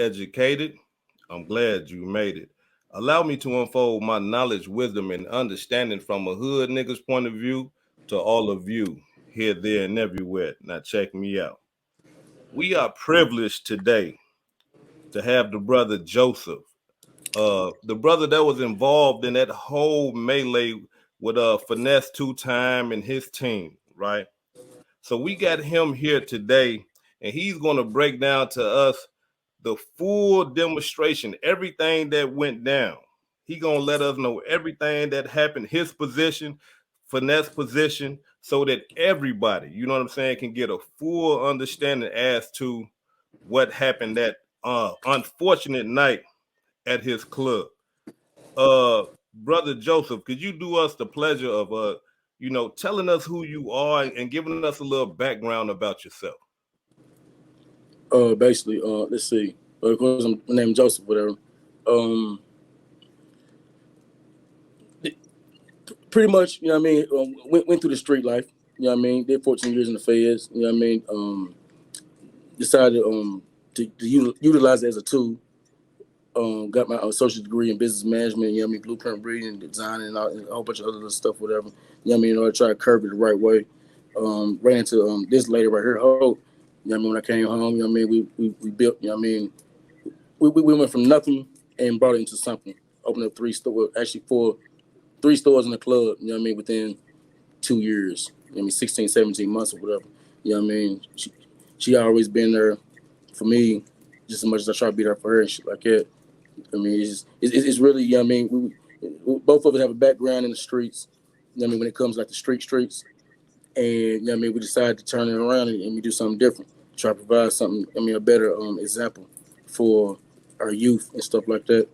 educated. I'm glad you made it. Allow me to unfold my knowledge, wisdom, and understanding from a hood nigga's point of view to all of you here, there, and everywhere. Now, check me out. We are privileged today to have the brother Joseph, the brother that was involved in that whole melee with Finesse 2 Time and his team, right? So we got him here today, and he's going to break down to us the full demonstration, everything that went down. He gonna let us know everything that happened, his position, Finesse position, so that everybody, you know what I'm saying, can get a full understanding as to what happened that unfortunate night at his club. Brother Joseph, could you do us the pleasure of telling us who you are and giving us a little background about yourself? Basically, let's see. Of course, I'm named Joseph, whatever. Pretty much, you know what I mean. Went through the street life. You know what I mean. Did 14 years in the feds. You know what I mean. Decided to utilize it as a tool. Got my associate degree in business management. You know what I mean. Blueprint reading, design, and a whole bunch of other stuff, whatever. You know what I mean. In order to try to curve it the right way. Ran into this lady right here, Hope. You know what I mean. When I came home, you know what I mean. We built. You know what I mean. We went from nothing and brought it into something. Opened up 3 stores, actually 3 stores in the club, you know what I mean, within 2 years. You know what I mean, 16, 17 months or whatever. You know what I mean? She always been there for me just as much as I try to be there for her and shit like that. I mean, it's really, you know what I mean, we both of us have a background in the streets, you know what I mean, when it comes like the streets. And, you know what I mean, we decided to turn it around and we do something different. Try to provide something, I mean, a better example for our youth and stuff like that.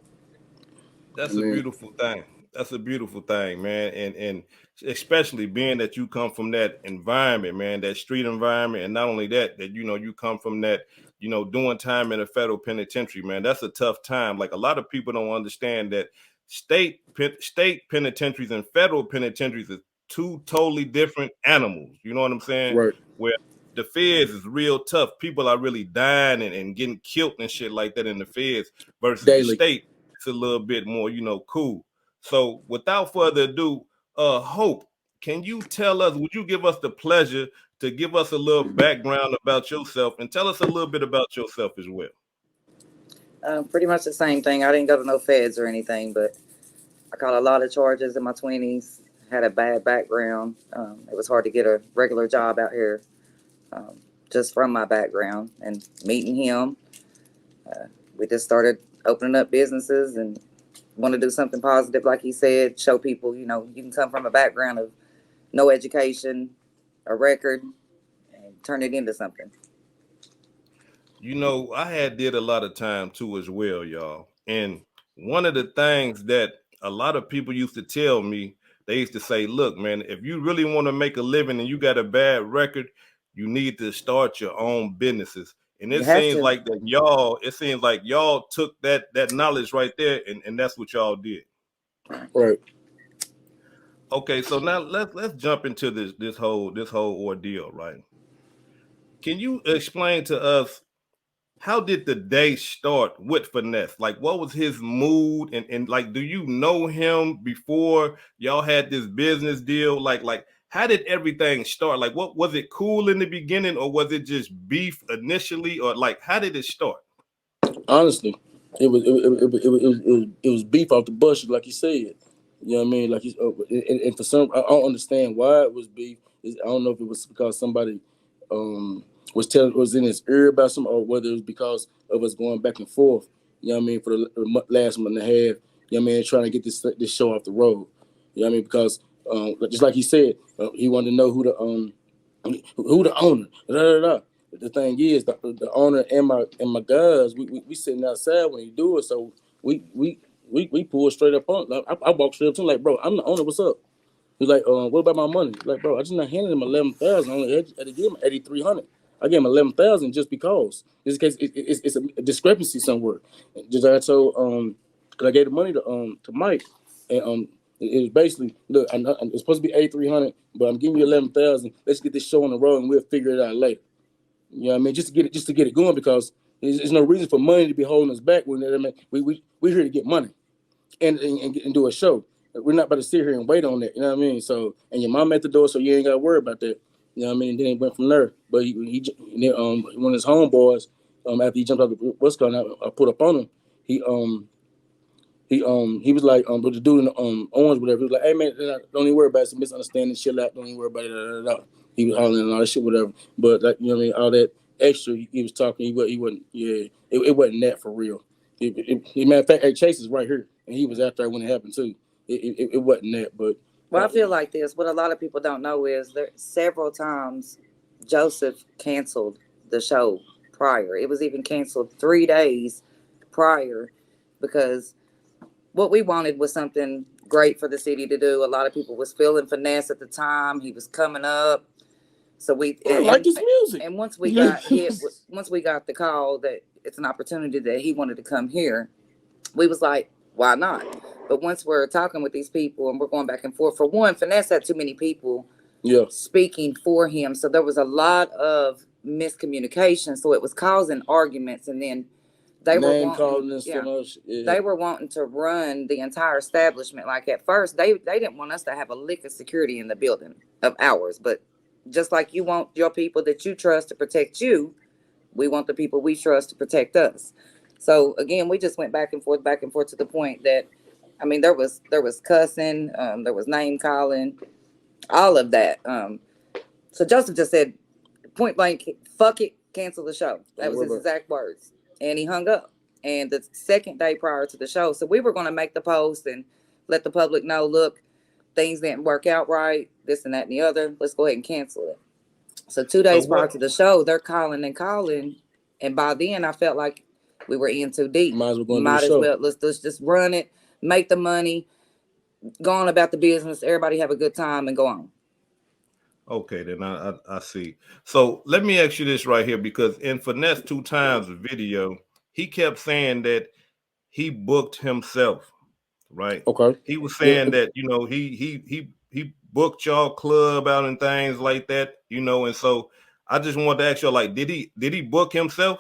That's a beautiful thing. That's a beautiful thing, man. And especially being that you come from that environment, man, that street environment. And not only that, you come from that, doing time in a federal penitentiary, man. That's a tough time. Like a lot of people don't understand that state penitentiaries and federal penitentiaries are 2 totally different animals. You know what I'm saying? Right. Where the feds is real tough. People are really dying and getting killed and shit like that in the feds versus Daily. the state. It's a little bit more, cool. So without further ado, Hope, can you tell us, would you give us the pleasure to give us a little background about yourself and tell us a little bit about yourself as well? Pretty much the same thing. I didn't go to no feds or anything, but I caught a lot of charges in my 20s, had a bad background. It was hard to get a regular job out here just from my background. And meeting him, we just started opening up businesses and want to do something positive, like he said, show people, you can come from a background of no education, a record, and turn it into something. I had did a lot of time too as well, y'all. And one of the things that a lot of people used to tell me, they used to say, look, man, if you really want to make a living and you got a bad record, you need to start your own businesses. And it seems like y'all took that knowledge right there and that's what y'all did. Right. Okay, so now let's jump into this whole ordeal, right? Can you explain to us, how did the day start with Finesse? Like, what was his mood? And like, do you know him before y'all had this business deal? Like, how did everything start? Like, what was it cool in the beginning, or was it just beef initially, or like, how did it start? Honestly, it was beef off the bush, like you said. You know what I mean? Like, and for some, I don't understand why it was beef. I don't know if it was because somebody was in his ear about something, or whether it was because of us going back and forth. You know what I mean? For the last month and a half. You know what I mean? Trying to get this show off the road. You know what I mean? Because just like he said, he wanted to know who the owner. The thing is, the owner and my guys, we sitting outside when he do it, so we pull straight up on. I walk straight up to him like, bro, I'm the owner. What's up? He's like, what about my money? Like, bro, I just not handed him 11,000. I only had to give him 8,300. I gave him 11,000 just because. Just in case it's a discrepancy somewhere. Just like I told, cause I gave the money to Mike, and it was basically, look, it's supposed to be 8,300, but I'm giving you 11,000. Let's get this show on the road and we'll figure it out later. You know what I mean? Just to get it going, because There's no reason for money to be holding us back. When I mean, we're here to get money and do a show. We're not about to sit here and wait on that. You know what I mean? So, and your mom at the door, so you ain't got to worry about that. You know what I mean? And then it went from there. But one of his homeboys, after he jumped out the what's called, I put up on him. He was like, with the dude in the orange, whatever. He was like, hey man, don't even worry about it. It's a misunderstanding, chill out. Don't even worry about it. He was hollering and all that shit, whatever. But like, you know what I mean? All that extra he was talking, he wasn't. Yeah, it wasn't that for real. Matter of fact, hey, Chase is right here, and he was out there when it happened too. It wasn't that, but. Well, I feel like this. What a lot of people don't know is there several times Joseph canceled the show prior. It was even canceled 3 days prior because what we wanted was something great for the city to do. A lot of people was feeling Finesse at the time. He was coming up. So I like his music. And once we got the call that it's an opportunity that he wanted to come here, we was like, why not? But once we're talking with these people and we're going back and forth, for one, Finesse had too many people speaking for him. So there was a lot of miscommunication. So it was causing arguments. And then they were wanting to run the entire establishment. Like at first, they didn't want us to have a lick of security in the building of ours. But just like you want your people that you trust to protect you, we want the people we trust to protect us. So again, we just went back and forth to the point that, I mean, there was cussing, there was name calling, all of that. So Joseph just said, point blank, fuck it, cancel the show. That was his exact words. And he hung up. And the second day prior to the show, so we were going to make the post and let the public know, look, things didn't work out right, this and that and the other. Let's go ahead and cancel it. So 2 days prior to the show, they're calling. And by then, I felt like we were in too deep. Might as well. Let's just run it, make the money, go on about the business. Everybody have a good time and go on. Okay, then I see. So let me ask you this right here, because in Finesse 2 Times video, he kept saying that he booked himself, right? Okay. He was saying that, you know, he booked y'all club out and things like that, you know, and so I just wanted to ask you, like, did he book himself?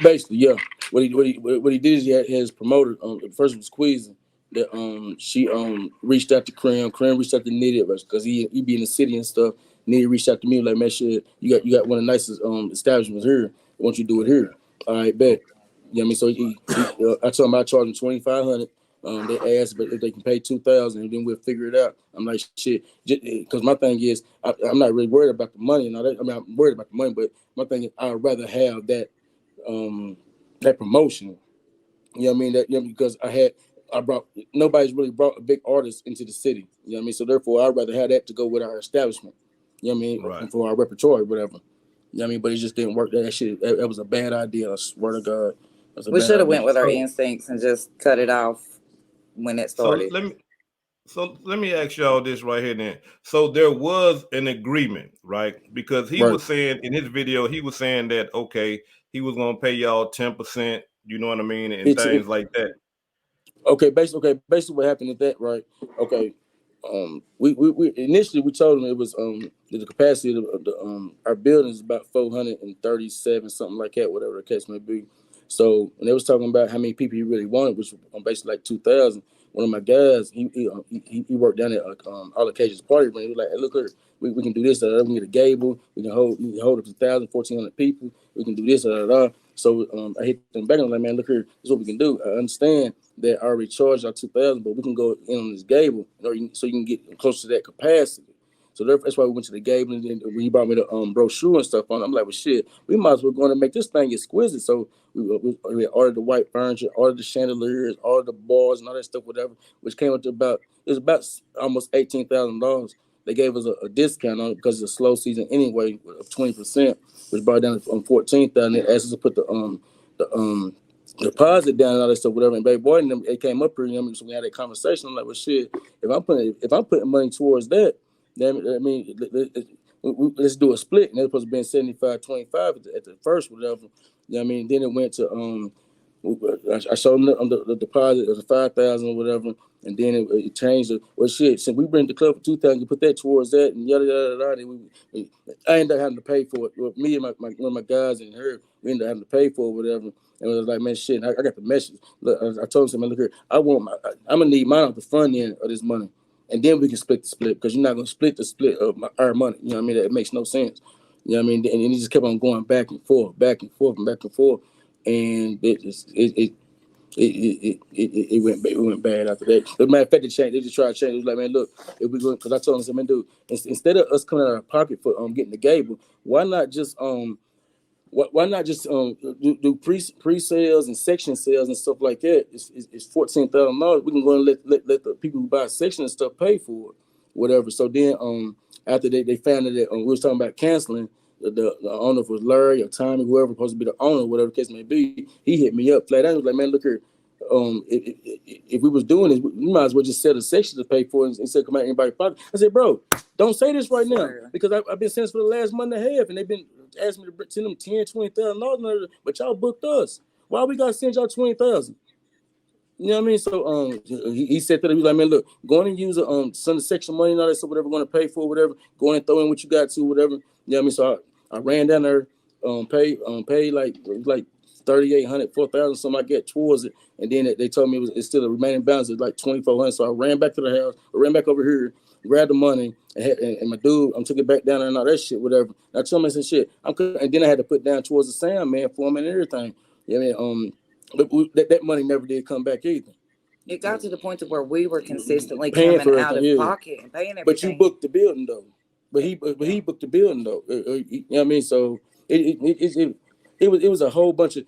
Basically, yeah. What he did is he had his promoter. First was Squeezing. That she reached out to Cram reached out to Nitty because he be in the city and stuff. Nitty reached out to me like, man, shit, you got one of the nicest establishments here. Why don't you do it here? All right, bet. You know what I mean? So I told him I charge him $2,500. They asked if they can pay $2,000 and then we'll figure it out. I'm like, shit, because my thing is I'm not really worried about the money and all that. I mean, I'm worried about the money, but my thing is I'd rather have that that promotion. You know what I mean? That, you know, because nobody's really brought a big artist into the city. You know what I mean? So therefore, I'd rather have that to go with our establishment. You know what I mean? Right. For our repertoire, whatever. You know what I mean? But it just didn't work. That shit, that was a bad idea. I swear to God. We should have went with our instincts and just cut it off when it started. So let me ask y'all this right here then. So there was an agreement, right? Because he was saying in his video, he was saying that, okay, he was going to pay y'all 10%, you know what I mean? And things like that. Okay, basically what happened is that, right? Okay. We initially we told him it was the capacity of the our building is about 437, something like that, whatever the case may be. So when they was talking about how many people he really wanted, which was basically like 2,000, one of my guys, he worked down at All Occasions Party Ring. He was like, hey, look here, we can do this, we can get a gable, we can hold up to 1,000, 1,400 people, we can do this, So I hit them back and I'm like, man, look here, this is what we can do. I understand that I already charged y'all 2,000, but we can go in on this gable, so you can get close to that capacity. So that's why we went to the gable, and then he brought me the brochure and stuff on. I'm like, well, shit, we might as well go and make this thing exquisite. So we ordered the white furniture, ordered the chandeliers, ordered the bars and all that stuff, whatever, which came up to about almost $18,000. They gave us a discount on it because it's a slow season anyway of 20%, which brought it down from 14,000. They asked us to put the deposit down and all that stuff, whatever. And baby boy and them, they came up here, so we had a conversation. I'm like, well, shit, if I'm putting money towards that, then I mean, let's do a split. And they're supposed to be 75-25 at the first, whatever. You know what I mean? Then it went to I showed them the deposit of the 5,000 or whatever. And then it changed. Well, shit, since we bring the club for 2,000, you put that towards that, and yada, yada, yada. And I ended up having to pay for it. Well, me and one of my guys and her, we ended up having to pay for it, whatever. And it was like, man, shit, I got the message. Look, I told him, man, look here, I'm going to need mine off the front end of this money. And then we can split the split, because you're not going to split the split of our money. You know what I mean? That makes no sense. You know what I mean? And it just kept on going back and forth, back and forth, and back and forth. And it went bad after that. As a matter of fact, they just tried to change. It was like, man, look, if we go, because I told them, I said, man, dude, instead of us coming out of our pocket for getting the Gable, why not just do pre-sales and section sales and stuff like that? It's $14,000. We can go and let the people who buy section and stuff pay for it, whatever. So then after they found that we was talking about canceling. The owner was Larry or Tommy, whoever supposed to be the owner, whatever the case may be, he hit me up flat out. He was like, man, look here, if we was doing this, we might as well just sell the section to pay for it instead of come out anybody's pocket. I said, bro, don't say this right now, because I've been saying this for the last month and a half, and they've been asking me to send them $10,000-$20,000, but y'all booked us. Why we gotta send y'all $20,000? You know what I mean? So he said that, he was like, man, look, go on and use some section money and all that stuff, whatever, going to pay for, whatever, go on and throw in what you got to, whatever. You know what I mean? So I ran down there, paid like 3,800, 4,000, something like that towards it, and then they told me it's still a remaining balance of like 2,400. So I ran back to the house, I ran back over here, grabbed the money, and my dude, took it back down there and all that shit, whatever. And I told him, I said, shit, and then I had to put down towards the Sam man for him and everything. You know what I mean? But that money never did come back either. It got to the point to where we were consistently paying coming out of pocket and paying everything. But you booked the building though. But he booked the building though. You know what I mean? So it was a whole bunch of.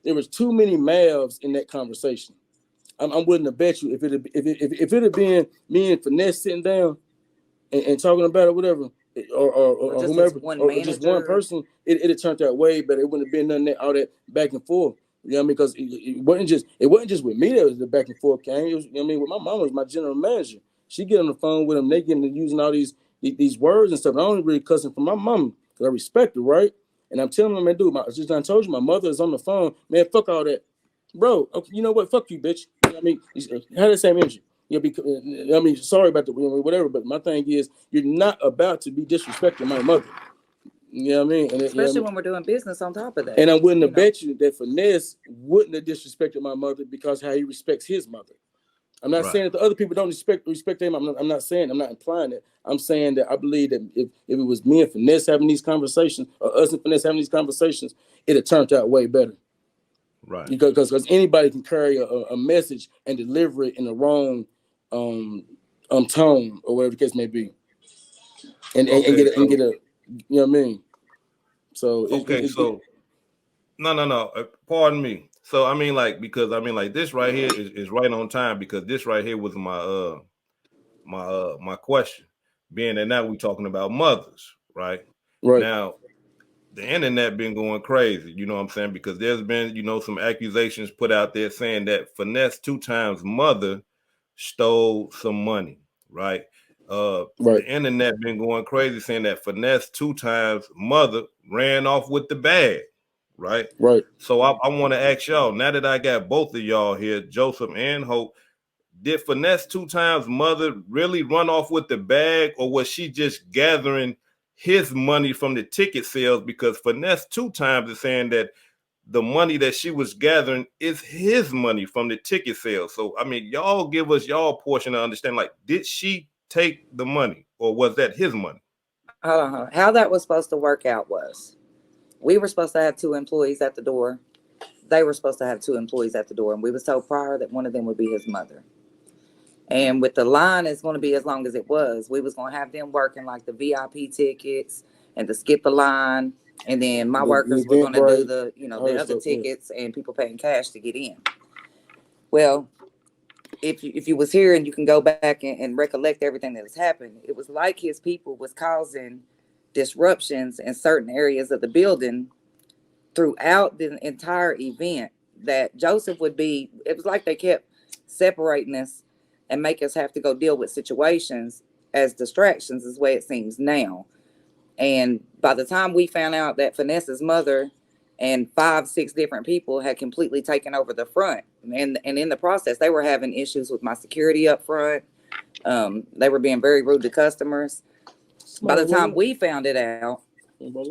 There was too many mouths in that conversation. I'm willing to bet you if it had been me and Finesse sitting down and talking about it, whatever, or whomever, or just one person, it had turned out way better. It wouldn't have been none of that, all that back and forth. You know what I mean? Because it wasn't just with me that was the back and forth came. It was, you know what I mean, with my mom was my general manager. She get on the phone with them, they getting to using all these words and stuff. And I only really cussing for my mom because I respect her, right? And I'm telling them, man, dude, I told you my mother is on the phone. Man, fuck all that. Bro, okay, you know what? Fuck you, bitch. You know what I mean? Have the same energy. You know, I mean, sorry about the whatever, but my thing is, you're not about to be disrespecting my mother. You know what I mean? And especially when we're doing business on top of that. And I'm willing to bet you that Finesse wouldn't have disrespected my mother because how he respects his mother. I'm not saying that the other people don't respect him. I'm not saying, I'm not implying that. I'm saying that I believe that if it was me and Finesse having these conversations, or us and Finesse having these conversations, it'd have turned out way better. Right. Because anybody can carry a message and deliver it in the wrong tone or whatever the case may be. And get a, you know what I mean? So no. Pardon me. So I mean, like this right here is right on time, because this right here was my my question. Being that now we're talking about mothers, right? Right. Now, the internet been going crazy, you know what I'm saying? Because there's been, some accusations put out there saying that Finesse 2 times mother stole some money, right? The internet been going crazy saying that Finesse 2 times mother ran off with the bag, right? Right. So I want to ask y'all, now that I got both of y'all here, Joseph and Hope, did Finesse 2 times mother really run off with the bag, or was she just gathering his money from the ticket sales? Because Finesse 2 times is saying that the money that she was gathering is his money from the ticket sales. So, I mean, y'all give us y'all portion to understand, like, did she take the money, or was that his money? How that was supposed to work out was, we were supposed to have 2 employees at the door. They were supposed to have 2 employees at the door. And we was told prior that one of them would be his mother. And with the line, it's going to be as long as it was. We was going to have them working like the VIP tickets and to skip the line. And then my workers were going to do the, the other tickets and people paying cash to get in. Well, if you was here and you can go back and recollect everything that has happened, it was like his people was causing disruptions in certain areas of the building throughout the entire event, that Joseph it was like they kept separating us and make us have to go deal with situations as distractions, is the way it seems now. And by the time we found out that Finesse's mother and 5-6 different people had completely taken over the front, and in the process, they were having issues with my security up front. They were being very rude to customers. By the time we found it out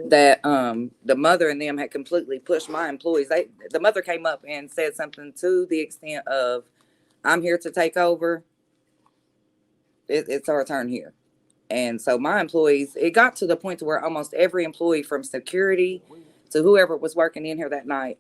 that the mother and them had completely pushed my employees, the mother came up and said something to the extent of, "I'm here to take over. It's our turn here." And so my employees, it got to the point to where almost every employee from security to whoever was working in here that night,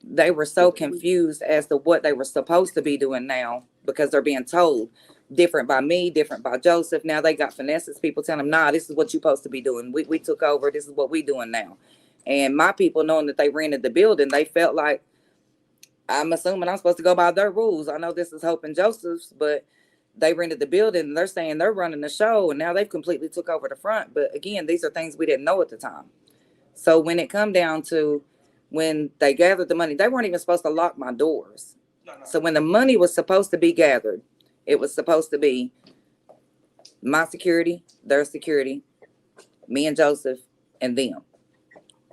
they were so confused as to what they were supposed to be doing now, because they're being told different by me, different by Joseph. Now they got Finesse's people telling them, "Nah, this is what you're supposed to be doing. We took over. This is what we doing now." And my people, knowing that they rented the building, they felt like, I'm assuming I'm supposed to go by their rules. I know this is Hope and Joseph's, but they rented the building and they're saying they're running the show, and now they've completely took over the front. But again, these are things we didn't know at the time. So when it come down to when they gathered the money, they weren't even supposed to lock my doors. So when the money was supposed to be gathered, it was supposed to be my security, their security, me and Joseph, and them,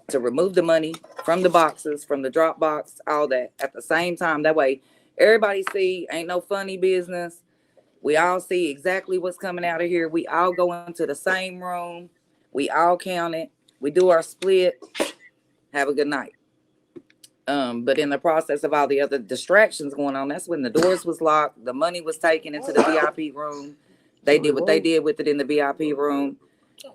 to remove the money from the boxes, from the drop box, all that at the same time. That way everybody see, ain't no funny business. We all see exactly what's coming out of here. We all go into the same room. We all count it. We do our split. Have a good night. But in the process of all the other distractions going on, that's when the doors was locked. The money was taken into the VIP room. They did what they did with it in the VIP room.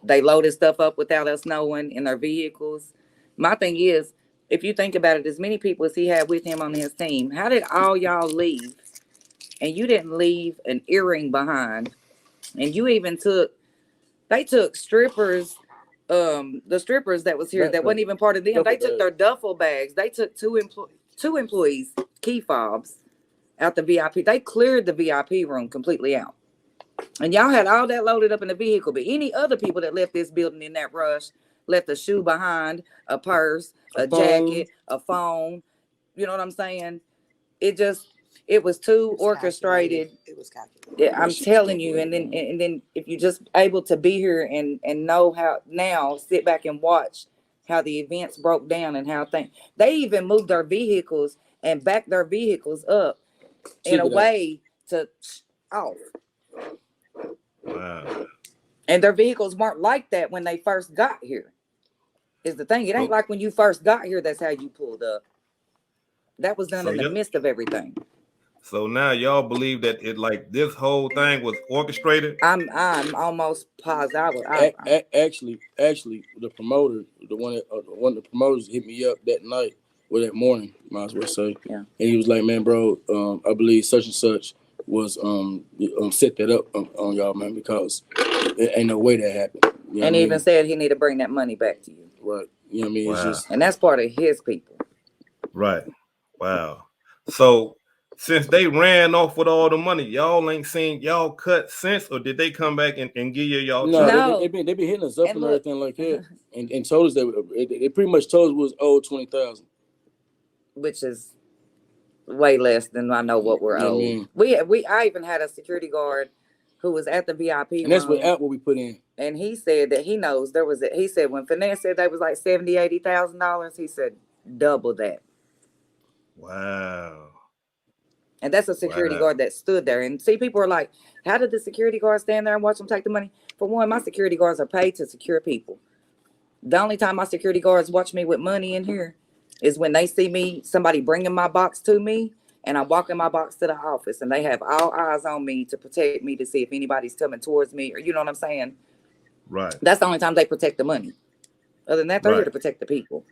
They loaded stuff up without us knowing in their vehicles. My thing is, if you think about it, as many people as he had with him on his team, how did all y'all leave? And you didn't leave an earring behind. And you even they took strippers, the strippers that was here that wasn't even part of them. They took their duffel bags. They took two employees' key fobs out the VIP. They cleared the VIP room completely out. And y'all had all that loaded up in the vehicle. But any other people that left this building in that rush left a shoe behind, a purse, a jacket, a phone. You know what I'm saying? It was too orchestrated. It was calculated. Yeah, I'm telling you. And then if you just able to be here and know how now, sit back and watch how the events broke down and how they even moved their vehicles and backed their vehicles up in a way to off. Wow. And their vehicles weren't like that when they first got here. Is the thing. It ain't like when you first got here, that's how you pulled up. That was done in the midst of everything. So now y'all believe that it, like, this whole thing was orchestrated? I'm almost positive. Actually, the promoter, one of the promoters hit me up that night or that morning, might as well say. Yeah. And he was like, "Man, bro, I believe such and such was set that up on y'all, man, because there ain't no way that happened." You know and he even said he need to bring that money back to you. Right. You know what I mean? Wow. It's just, and that's part of his people. Right. Wow. So since they ran off with all the money, y'all ain't seen y'all cut since, or did they come back and give you y'all? No, they been hitting us up and everything like that, and told us that they pretty much told us we was owed $20,000, which is way less than I know what we're owed. I mean? I even had a security guard who was at the VIP room, and that's what we put in. And he said that he knows he said when Finesse said they was like $70,000-$80,000, he said double that. Wow. And that's a security guard that stood there. And see, people are like, how did the security guard stand there and watch them take the money? For one, my security guards are paid to secure people. The only time my security guards watch me with money in here is when they see somebody bringing my box to me, and I walk in my box to the office, and they have all eyes on me to protect me, to see if anybody's coming towards me, or you know what I'm saying? Right. That's the only time they protect the money. Other than that, they're here to protect the people.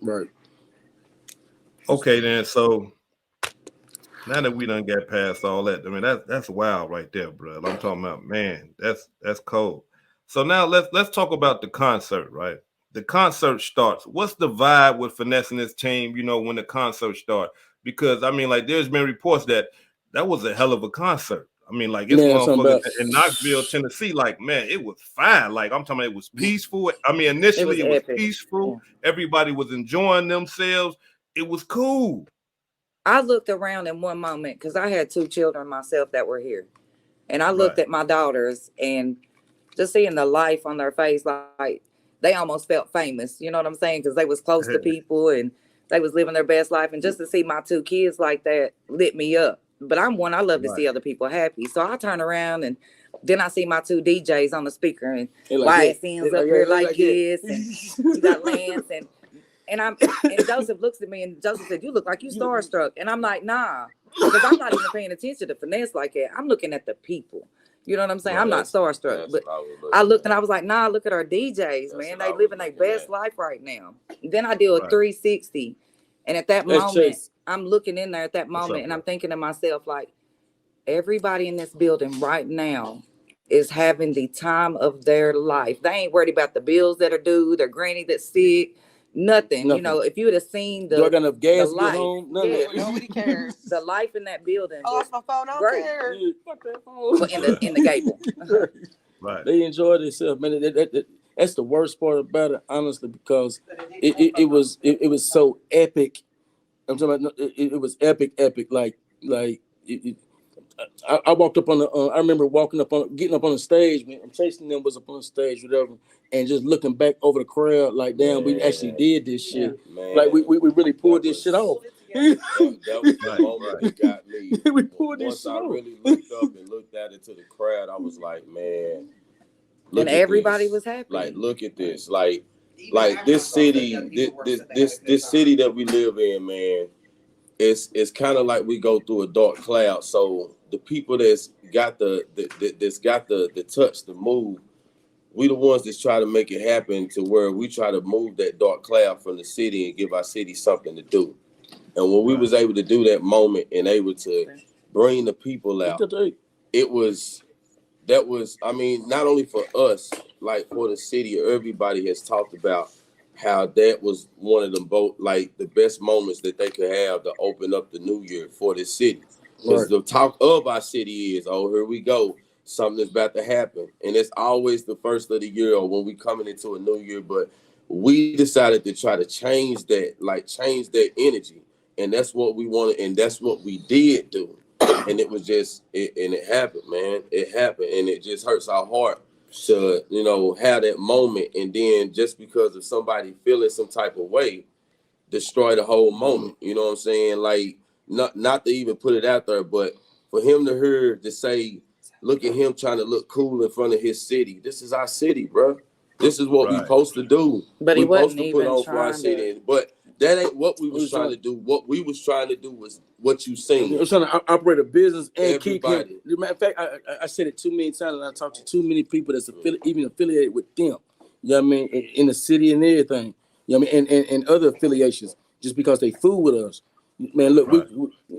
Right. Okay, then. So now that we done get past all that, I mean, that's wild right there, bro. I'm talking about, man, that's cold. So now let's talk about the concert, right? The concert starts. What's the vibe with Finesse and his team, you know, when the concert starts? Because, I mean, like, there's been reports that was a hell of a concert. I mean, like, it's motherfuckers in Knoxville, Tennessee, like, man, it was fine. Like, I'm talking about, it was peaceful. I mean, initially it was peaceful. Yeah. Everybody was enjoying themselves. It was cool. I looked around in one moment, because I had 2 children myself that were here. And I looked at my daughters, and just seeing the life on their face, like they almost felt famous. You know what I'm saying? Because they was close to people, and they was living their best life, and just to see my 2 kids like that lit me up. But I love to see other people happy. So I turn around and then I see my 2 DJs on the speaker, and YSN's up here like this, and you got Lance, and Joseph looks at me and Joseph said, "You look like you starstruck," and I'm like, "Nah," because I'm not even paying attention to Finesse like that. I'm looking at the people. You know what I'm saying? I'm not starstruck, but I looked and I was like, "Nah, look at our DJs, man. They living their best life right now." Then I do a 360, and at that moment, I'm looking in there at that moment, and I'm thinking to myself, like, everybody in this building right now is having the time of their life. They ain't worried about the bills that are due, their granny that's sick, nothing. You know, if you would have seen do I got enough gas the to get home? Nobody cares. The life in that building. Oh, it's my phone. I don't care. But in the gable. Right. They enjoy themselves, man. That's the worst part about it, honestly, because it was so epic. I'm talking about it was epic. Like I walked up on the. I remember getting up on the stage. Man, I'm chasing them, was up on the stage, whatever, and just looking back over the crowd, like, damn, we actually did this shit. Man, like we really pulled this shit off. That was the moment that got me. We pulled this Once shit I off. really looked up and looked out into the crowd, I was like, man. Look And at everybody this. was happy. Like, look at this. Like this city, this city that we live in, man. It's kind of like we go through a dark cloud. So the people that's got the touch, the move, we the ones that's try to make it happen to where we try to move that dark cloud from the city and give our city something to do. And when we was able to do that moment and able to bring the people out, that was, I mean, not only for us, like for the city, everybody has talked about how that was one of them like the best moments that they could have to open up the new year for this city. Because the talk of our city is, oh, here we go, something's about to happen. And it's always the first of the year or when we coming into a new year. But we decided to try to change that energy. And that's what we wanted, and that's what we did do. And it was just, it happened, man. It happened, and it just hurts our heart to, have that moment, and then just because of somebody feeling some type of way, destroy the whole moment. You know what I'm saying? Like, not to even put it out there, but for him to say, look at him trying to look cool in front of his city. This is our city, bro. This is what we supposed to do. But he supposed wasn't to put even on for our city, but that ain't what we was trying to do. What we was trying to do was what you seen. I was trying to operate a business and keep him. Everybody. Matter of fact, I said it too many times, and I talked to too many people that's even affiliated with them. You know what I mean? In the city and everything. You know what I mean? And other affiliations, just because they fool with us. Man, look, we,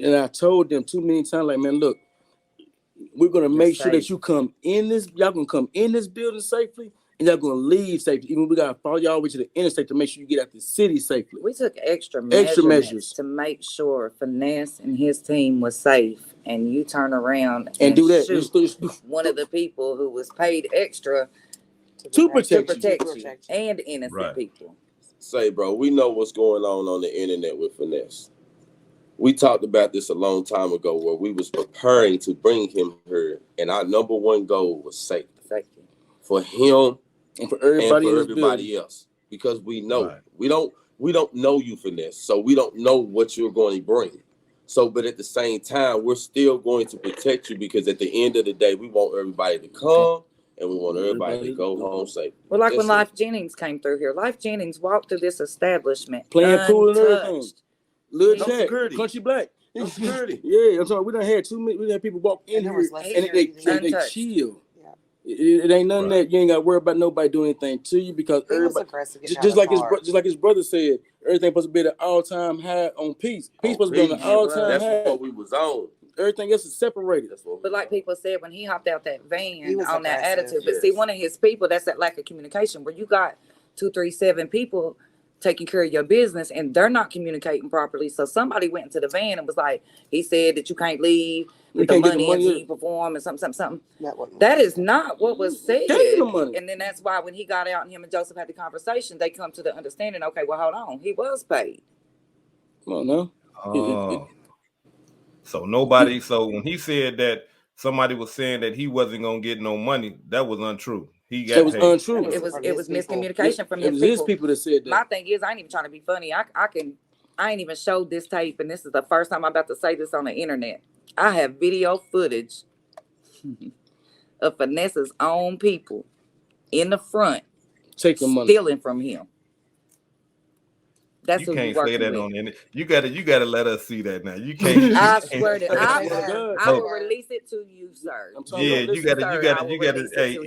and I told them too many times, like, man, look, we're gonna make sure that you come in this. Y'all gonna come in this building safely. And y'all gonna leave safely. Even we gotta follow y'all all the way to the interstate to make sure you get out the city safely. We took extra measures to make sure Finesse and his team was safe. And you turn around and do that. Shoot one of the people who was paid extra to protect you and innocent people. Say, bro, we know what's going on the internet with Finesse. We talked about this a long time ago where we was preparing to bring him here, and our number one goal was safety. For him and for everybody else, because we know we don't know you, Finesse, so we don't know what you're going to bring. So, but at the same time, we're still going to protect you because at the end of the day, we want everybody to come and we want everybody to go home safe. Well, like when Life Jennings came through here, Life Jennings walked through this establishment playing cool and everything. Little no security, country black. No security. Yeah, I'm sorry. We done had too many. We had people walk in here and they chill. It ain't nothing that you ain't got to worry about nobody doing anything to you because everybody, just like his brother said, everything supposed to be at an all-time high on peace. Peace supposed to be on an all-time high. That's what we was on. Everything else is separated. But like people said, when he hopped out that van on that attitude, but see, one of his people, that's that lack of communication where you got 2, 3, 7 people taking care of your business and they're not communicating properly. So somebody went into the van and was like, he said that you can't leave with the money until you perform and something. That is not what was said. And then that's why when he got out and him and Joseph had the conversation, they come to the understanding, okay, well, hold on. He was paid. Well, no. So when he said that somebody was saying that he wasn't going to get no money, that was untrue. That was untrue. It was miscommunication from his people. It was his people that said that. My thing is, I ain't even trying to be funny. I I ain't even showed this tape, and this is the first time I'm about to say this on the internet. I have video footage of Finesse's own people in the front taking money. stealing from him. That's You who you can't say working that with. on any. You gotta let us see that now. You can't. I swear to I No. will release it to you, sir. I'm talking Yeah, about, you listen, gotta. Hey,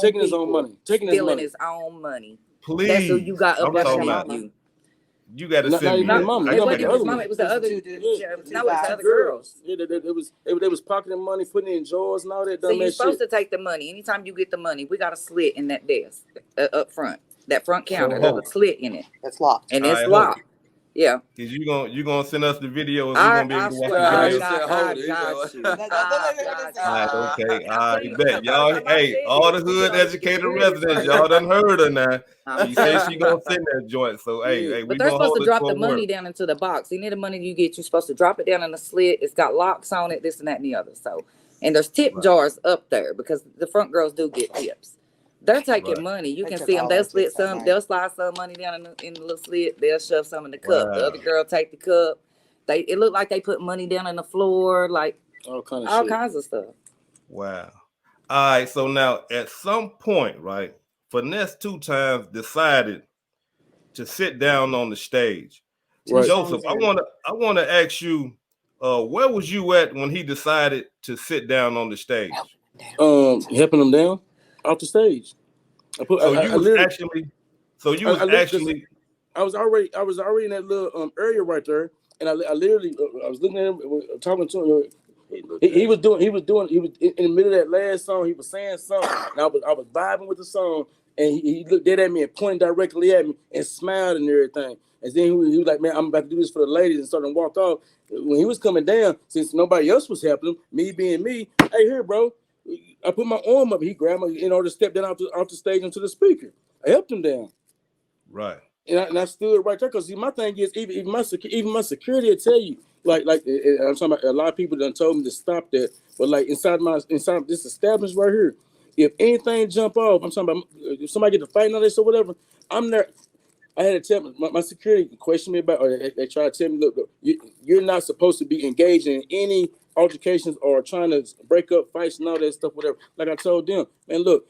taking his own money. Taking his stealing money. his own money. Please. That's who you got up I'm talking underneath about you. You gotta Not send me even his that. mama. I It You wasn't talking even about his the mama. other It was the other. No, it was the other girls. Yeah, they was pocketing money, putting it in drawers and all that. So you're supposed to take the money. Anytime you get the money, we got a slit in that desk up front. That front counter, there's a slit in it. That's locked. And it's I locked. Yeah. Is you gonna send us the video? Is we gonna be able to watch the I video? got you. All right, okay. I Bet y'all. Hey, all the hood educated residents, y'all done heard her now. She said she gonna send that joint. So hey, we but they're gonna supposed hold to it drop for the money work. down into the box. Any of the money you get, you're supposed to drop it down in the slit. It's got locks on it, this and that and the other. So, and there's tip jars up there because the front girls do get tips. They're taking money. You can see them. They'll slide some money down in the little slit. They'll shove some in the cup. The other girl take the cup. It looked like they put money down on the floor, like all kinds of stuff. Wow. All right. So now, at some point, right, Finesse 2 times decided to sit down on the stage. Right. Joseph, I wanna ask you, where was you at when he decided to sit down on the stage? Helping them down off the stage. I was already in that little area right there, and I literally I was looking at him, talking to him. He was in the middle of that last song. He was saying something, and I was vibing with the song, and he looked dead at me and pointed directly at me and smiled and everything. And then he was like, "Man, I'm about to do this for the ladies," and started to walk off. When he was coming down, since nobody else was helping him, me being me, hey, here, bro. I put my arm up. He grabbed me in order to step down off the stage into the speaker. I helped him down. Right. And I stood right there because my thing is even my security will tell you like I'm talking about a lot of people done told me to stop that, but like inside this establishment right here, if anything jump off, I'm talking about if somebody get to fighting on this or whatever, I'm there. I had to tell my security question me about, or they try to tell me, look, you're not supposed to be engaged in any altercations or trying to break up fights and all that stuff, whatever. Like I told them, man, look,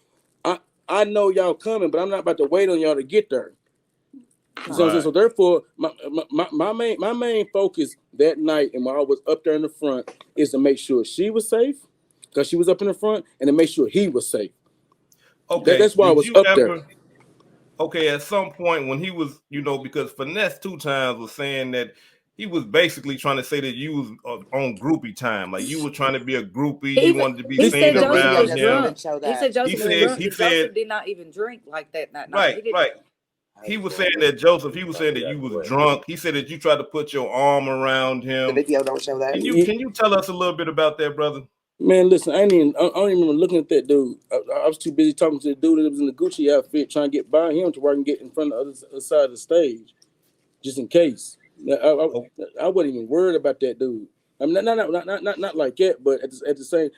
I know y'all coming, but I'm not about to wait on y'all to get there. So therefore, my main focus that night and while I was up there in the front is to make sure she was safe because she was up in the front, and to make sure he was safe. Okay, that's why I was up there. Okay, at some point when he was, because Finesse 2 times was saying that he was basically trying to say that you was on groupie time, like you were trying to be a groupie. He wanted to be seen around him. He said Joseph was drunk. Joseph did not even drink like that night. Right. He was saying that He was saying that you was drunk. He said that you tried to put your arm around him. The video don't show that. Can you tell us a little bit about that, brother? Man, listen, I don't even remember looking at that dude. I was too busy talking to the dude that was in the Gucci outfit, trying to get by him to where I can get in front of the other side of the stage, just in case. I wasn't even worried about that dude. I mean, not like that, but at the same,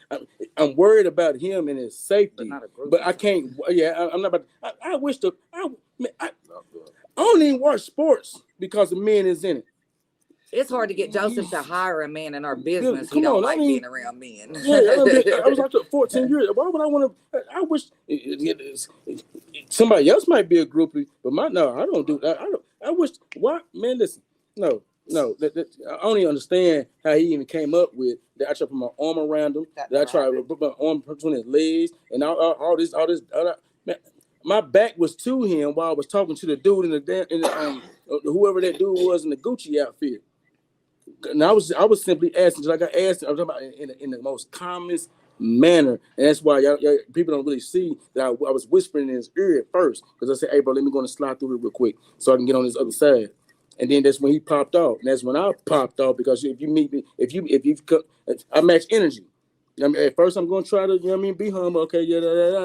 I'm worried about him and his safety. But I can't. Yeah, I'm not about. I wish I don't even watch sports because the men is in it. It's hard to get Joseph to hire a man in our business. He don't like being around men. Yeah, I was like 14 years. Why would I want to? I wish somebody else might be a groupie, but I don't do that. I wish. What, man? Listen, no. I don't even understand how he even came up with that. I tried to put my arm around him. That I tried to put my arm between his legs, and all this. Man, my back was to him while I was talking to the dude in the whoever that dude was in the Gucci outfit. And I was simply asking, like I asked, I was talking about in the most calmest manner, and that's why y'all people don't really see that I was whispering in his ear at first, because I said, "Hey, bro, let me go and slide through it real quick so I can get on this other side." And then that's when he popped off, and that's when I popped off, because if you meet me, I match energy. I mean, at first I'm going to try to, be humble, okay,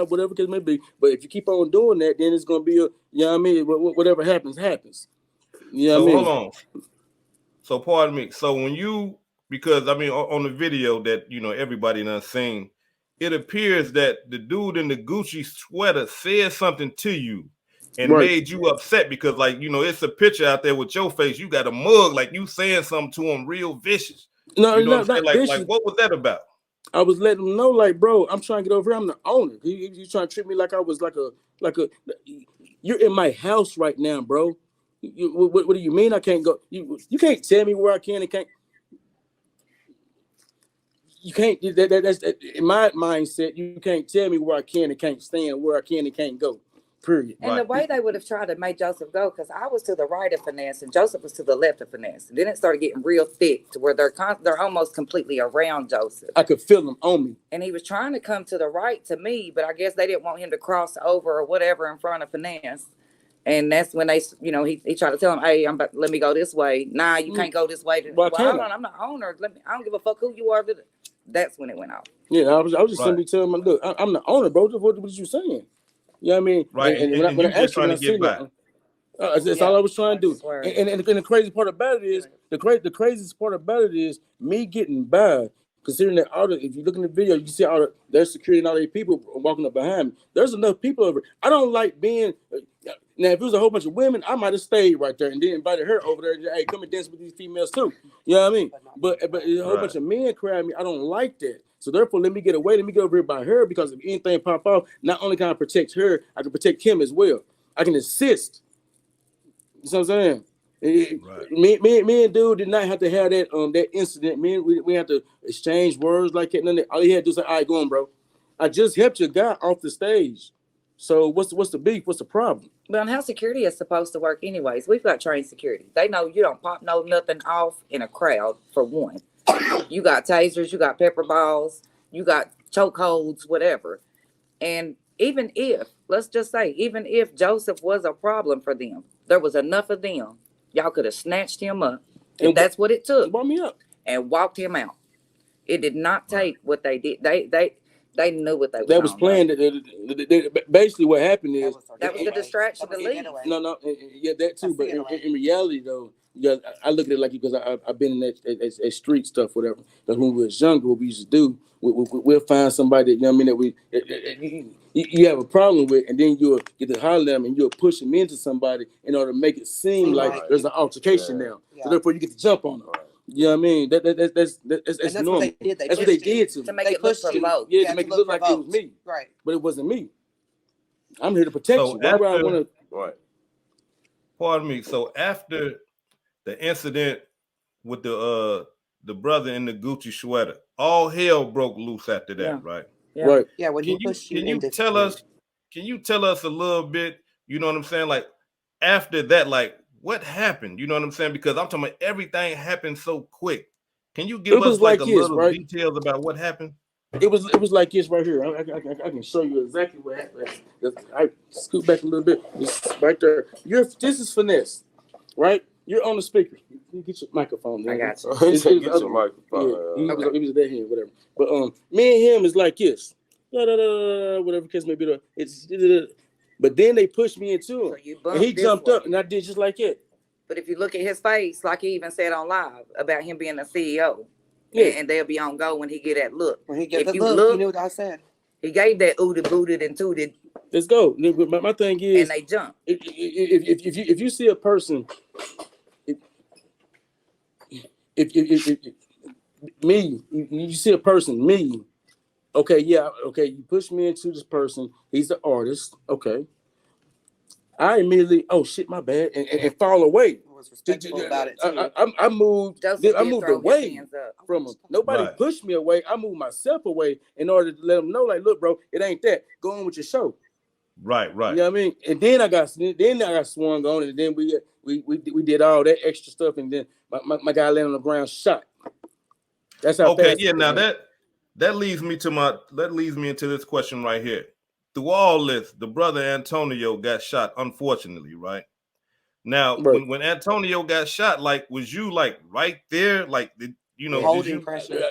whatever it may be. But if you keep on doing that, then it's going to be whatever happens. Hold on. So pardon me. So when because on the video that everybody done seen, it appears that the dude in the Gucci sweater said something to you, and made you upset because, like, you know, it's a picture out there with your face. You got a mug, like you saying something to him real vicious. No, you know what I'm saying? Like what was that about? I was letting him know, like, bro, I'm trying to get over here. I'm the owner. You trying to treat me like I was like a. You're in my house right now, bro. What do you mean I can't go? You can't tell me where I can and can't. You can't. That's in my mindset. You can't tell me where I can and can't stand, where I can and can't go. Period. And the way they would have tried to make Joseph go, because I was to the right of Finesse and Joseph was to the left of Finesse. And then it started getting real thick to where they're almost completely around Joseph. I could feel them on me. And he was trying to come to the right to me, but I guess they didn't want him to cross over or whatever in front of Finesse. And that's when they, you know, he tried to tell him, hey, let me go this way. Nah, you can't go this way. Well, hold on, I'm the owner. I don't give a fuck who you are. That's when it went off. Yeah, I was just simply telling him, look, I'm the owner, bro. What you saying? You know what I mean? Right. And when I asked him, that's all I was trying to do. And the crazy part about it is, the craziest part about it is me getting by. Considering that if you look in the video, you see there's security and all these people walking up behind me. There's enough people over. I don't like being. Now, if it was a whole bunch of women, I might have stayed right there and then invited her over there. Hey, come and dance with these females too. You know what I mean? But a whole bunch of men crowd me. I don't like that. So therefore, let me get away. Let me get over here by her, because if anything pop off, not only can I protect her, I can protect him as well. I can assist. You know what I'm saying? Me and dude did not have to have that incident. We had to exchange words like that. All he had to do was say, all right, go on, bro. I just helped your guy off the stage. So what's the beef? What's the problem? But how security is supposed to work anyways? We've got trained security. They know you don't pop nothing off in a crowd, for one. You got tasers, you got pepper balls, you got chokeholds, whatever. And even let's just say, even if Joseph was a problem for them, there was enough of them. Y'all could have snatched him up, if that's what it took, brought me up, and walked him out. It did not take what they did. They knew what they were. That was planned. Basically, what happened is that was the distraction to leave. No, yeah, that too. But in reality, though, I look at it like, because I've been in that street stuff, whatever. Because when we was younger, what we used to do, we'll find somebody that, you know what I mean, that you have a problem with, and then you'll get to holler at them and you'll push them into somebody in order to make it seem like there's an altercation now. So therefore, you get to jump on them. You know what I mean? That's normal. That's what they did to make it look provoked. Yeah, to make it look like it was me. Right. But it wasn't me. I'm here to protect you. Why would I want to? Right. Pardon me. So after the incident with the brother in the Gucci sweater, all hell broke loose after that, right? Yeah. Right. Yeah. When Can you tell us a little bit? You know what I'm saying? Like after that, like, what happened? You know what I'm saying? Because I'm talking about everything happened so quick. Can you give us like a little details about what happened? It was like this right here. I can show you exactly what happened. I scoot back a little bit. It's right there. This is Finesse, right? You're on the speaker. You get your microphone. Man. I got you. Get your microphone. Yeah, he was that hand, whatever. But me and him is like this. Whatever case may be. But then they pushed me into him, and he jumped up, and I did just like it. But if you look at his face, like he even said on live about him being a CEO, and they'll be on go when he get that look. When he get the look, you knew what I said. He gave that ooted, booted, and tooted. Let's go. But my thing is, and they jump. If you see a person, you see a person, me. Okay, you push me into this person. He's the artist. Okay. I immediately, oh shit, my bad, and fall away. I was respectful about it too. I moved away from him. Nobody pushed me away. I moved myself away in order to let them know, like, look, bro, it ain't that. Go on with your show. Right. You know what I mean? And then I got swung on, and then we did all that extra stuff, and then my guy landed on the ground, shot. That's how. Okay, yeah. Now that leads me into this question right here. Through all this, the brother Antonio got shot, unfortunately, right? Now, when Antonio got shot, like, was you like right there, like, holding pressure?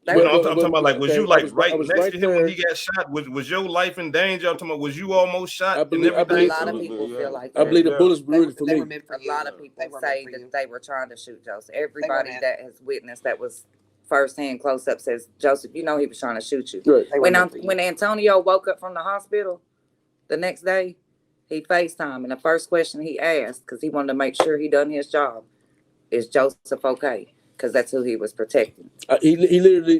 I'm talking about, like, was you like right next to him when he got shot? Was your life in danger? I'm talking about, was you almost shot? A lot of people feel like that. I believe the bullets were rooted for me. A lot of people say that they were trying to shoot Joseph. Everybody that has witnessed that was firsthand close up says, Joseph, he was trying to shoot you. Right. When Antonio woke up from the hospital the next day, He FaceTime, and the first question he asked, because he wanted to make sure he done his job, is Joseph okay? Because that's who he was protecting. He literally,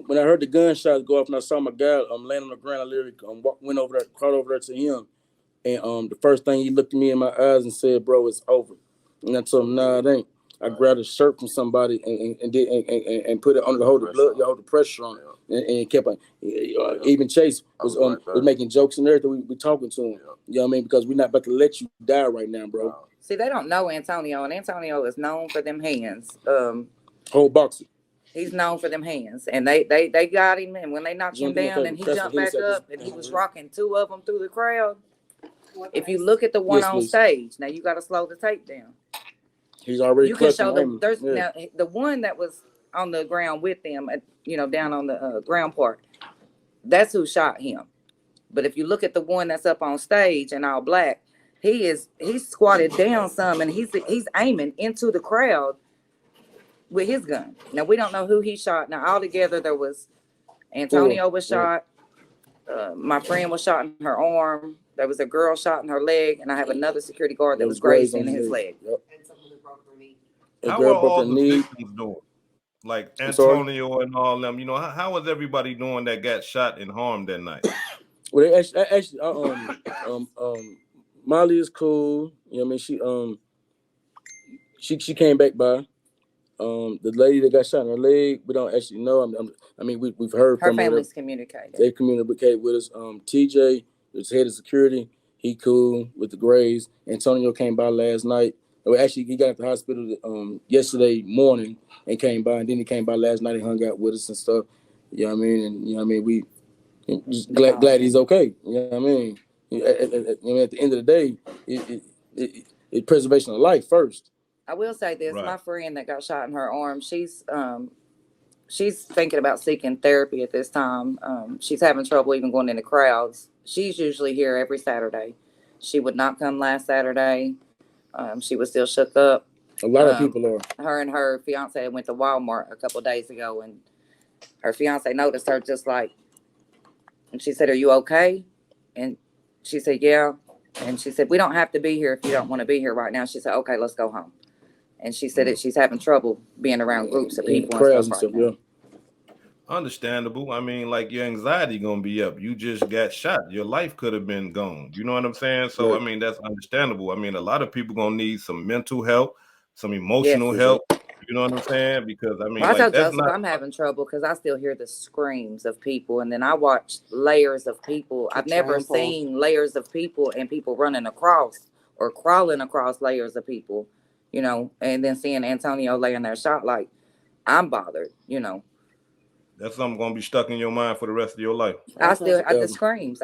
when I heard the gunshots go off and I saw my guy laying on the ground, I literally went over there, crawled over there to him. And the first thing he looked at me in my eyes and said, "Bro, it's over." And I told him, "Nah, it ain't." I grabbed a shirt from somebody and put it under to hold the blood, to hold the pressure on it, and kept on. Even Chase was making jokes and everything. We talking to him, you know what I mean? Because we're not about to let you die right now, bro. See, they don't know Antonio, and Antonio is known for them hands. Whole boxer. He's known for them hands, and they got him. And when they knocked him down, and he jumped back up, and he was rocking two of them through the crowd. If you look at the one on stage, now you got to slow the tape down. He's already. You can show them. There's now the one that was on the ground with them, down on the ground part. That's who shot him. But if you look at the one that's up on stage in all black, he's squatted down some, and he's aiming into the crowd with his gun. Now we don't know who he shot. Now altogether there was Antonio was shot. My friend was shot in her arm. There was a girl shot in her leg, and I have another security guard that was grazed in his leg. Yep. How are all the victims doing? Like Antonio and all them, how was everybody doing that got shot and harmed that night? Well, they actually, Molly is cool. You know what I mean? She came back by. The lady that got shot in her leg, we don't actually know. We've heard her from family's communicated. They communicated with us. TJ, who's head of security, he cool with the Grays. Antonio came by last night. Well, actually, he got to the hospital yesterday morning and came by, and then he came by last night and hung out with us and stuff. You know what I mean? And we just glad he's okay. You know what I mean? At the end of the day, it's preservation of life first. I will say this: Right. My friend that got shot in her arm, she's thinking about seeking therapy at this time. She's having trouble even going into crowds. She's usually here every Saturday. She would not come last Saturday. She was still shook up. A lot of people are. Her and her fiance went to Walmart a couple of days ago, and her fiance noticed her just like, and she said, "Are you okay?" And she said, "Yeah." And she said, "We don't have to be here if you don't want to be here right now." She said, "Okay, let's go home." And she said that she's having trouble being around groups of people and stuff right now. Understandable. I mean, like your anxiety gonna be up. You just got shot. Your life could have been gone. You know what I'm saying? So I mean, that's understandable. I mean, a lot of people gonna need some mental help, some emotional help. You know what I'm saying? Because I mean, I tell Joseph I'm having trouble because I still hear the screams of people, and then I watch layers of people. I've never seen layers of people and people running across or crawling across layers of people, and then seeing Antonio laying there shot. Like, I'm bothered, That's something gonna be stuck in your mind for the rest of your life. The screams.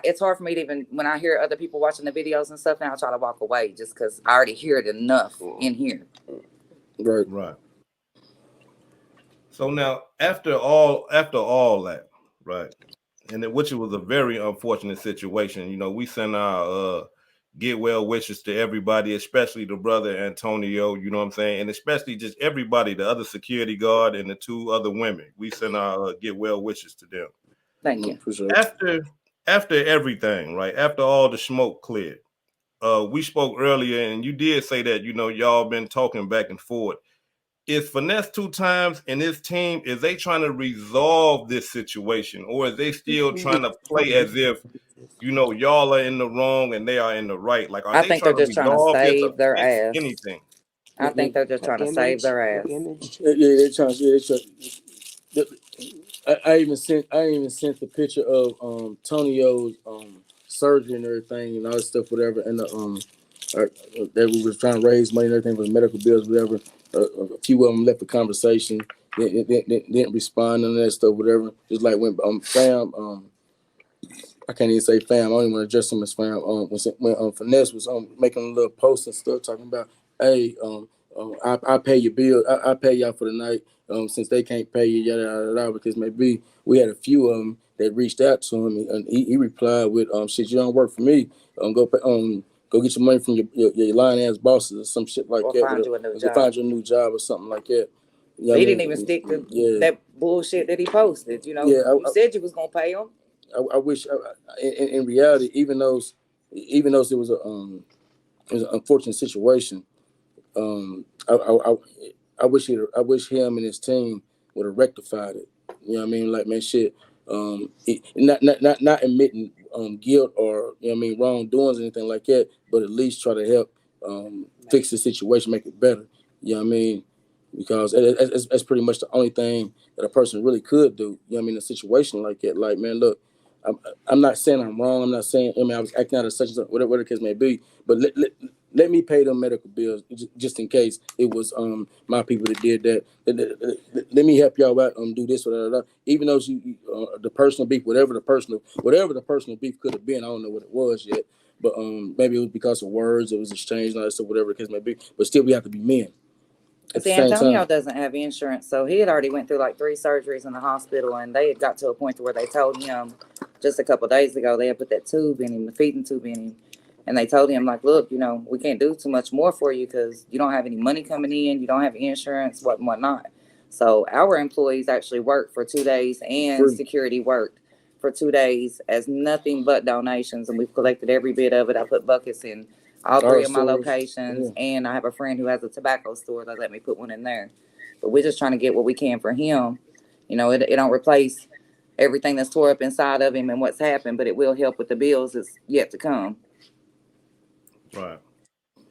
It's hard for me to even, when I hear other people watching the videos and stuff, now I try to walk away just because I already hear it enough in here. Right. So now, after all that, right, and which was a very unfortunate situation. We send our get well wishes to everybody, especially the brother Antonio. You know what I'm saying, and especially just everybody, the other security guard and the two other women. We send our get well wishes to them. Thank you. After everything, right? After all the smoke cleared. We spoke earlier, and you did say that, y'all been talking back and forth. Is Finesse 2 Times and his team, is they trying to resolve this situation, or is they still trying to play as if, y'all are in the wrong and they are in the right? Like, I think they're just trying to save their ass. Anything? I think they're just trying to save their ass. Yeah, they're trying. I even sent the picture of Tonio's surgery and everything and all that stuff, whatever, and that we was trying to raise money and everything for medical bills, whatever. A few of them left the conversation, didn't respond and that stuff, whatever. Just like when fam, I can't even say fam. I don't even want to address him as fam. When Finesse was making a little post and stuff talking about, hey, I pay your bill. I pay y'all for the night. Since they can't pay you, yada yada yada. Because maybe we had a few of them that reached out to him, and he replied with, "Shit, you don't work for me. Go get your money from your lying ass bosses or some shit like that. Find you a new job. Find you a new job or something like that." He didn't even stick to that bullshit that he posted. You said you was gonna pay him. I wish, in reality, even those even though it was an unfortunate situation. I wish him and his team would have rectified it. You know what I mean? Like, man, shit. Not admitting guilt or, you know what I mean, wrongdoings or anything like that, but at least try to help fix the situation, make it better. You know what I mean? Because that's pretty much the only thing that a person really could do. You know what I mean? In a situation like that, like, man, look, I'm not saying I'm wrong. I'm not saying, I mean, I was acting out of such and such, whatever the case may be, but let me pay them medical bills just in case it was my people that did that. Let me help y'all out, do this or that. Even though the personal beef, whatever the personal beef could have been, I don't know what it was yet, but maybe it was because of words, it was exchanged, and all that stuff, whatever the case may be. But still, we have to be men. See, Antonio doesn't have insurance, so he had already went through like 3 surgeries in the hospital, and they had got to a point to where they told him just a couple of days ago they had put that tube in him, the feeding tube in him, and they told him, like, look, you know, we can't do too much more for you because you don't have any money coming in, you don't have insurance, whatnot. So our employees actually worked for 2 days, and security worked for 2 days as nothing but donations, and we've collected every bit of it. I put buckets in all 3 of my locations, and I have a friend who has a tobacco store that let me put one in there. But we're just trying to get what we can for him. You know, it don't replace everything that's tore up inside of him and what's happened, but it will help with the bills that's yet to come. Right.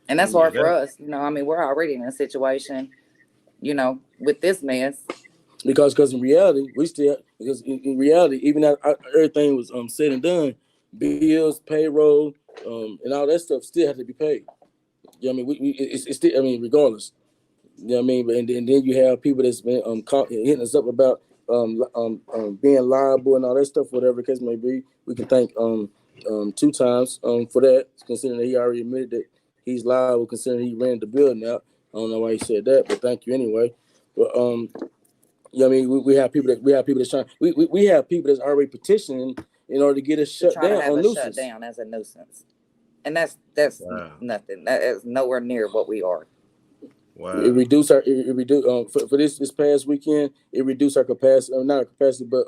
And that's hard for us. You know, I mean, we're already in a situation, you know, with this mess. Because in reality, in reality, even after everything was said and done, bills, payroll, and all that stuff still had to be paid. You know what I mean? It's still, I mean, regardless. You know what I mean? And then you have people that's been hitting us up about being liable and all that stuff, whatever the case may be. We can thank 2 times for that, considering that he already admitted that he's liable, considering he ran the building out. I don't know why he said that, but thank you anyway. But you know what I mean? We have people that's trying. We have people that's already petitioning in order to get us shut down on nuisance. Shut down as a nuisance, and that's nothing. That is nowhere near what we are. Wow. It reduced for this past weekend. It reduced our capacity, not our capacity, but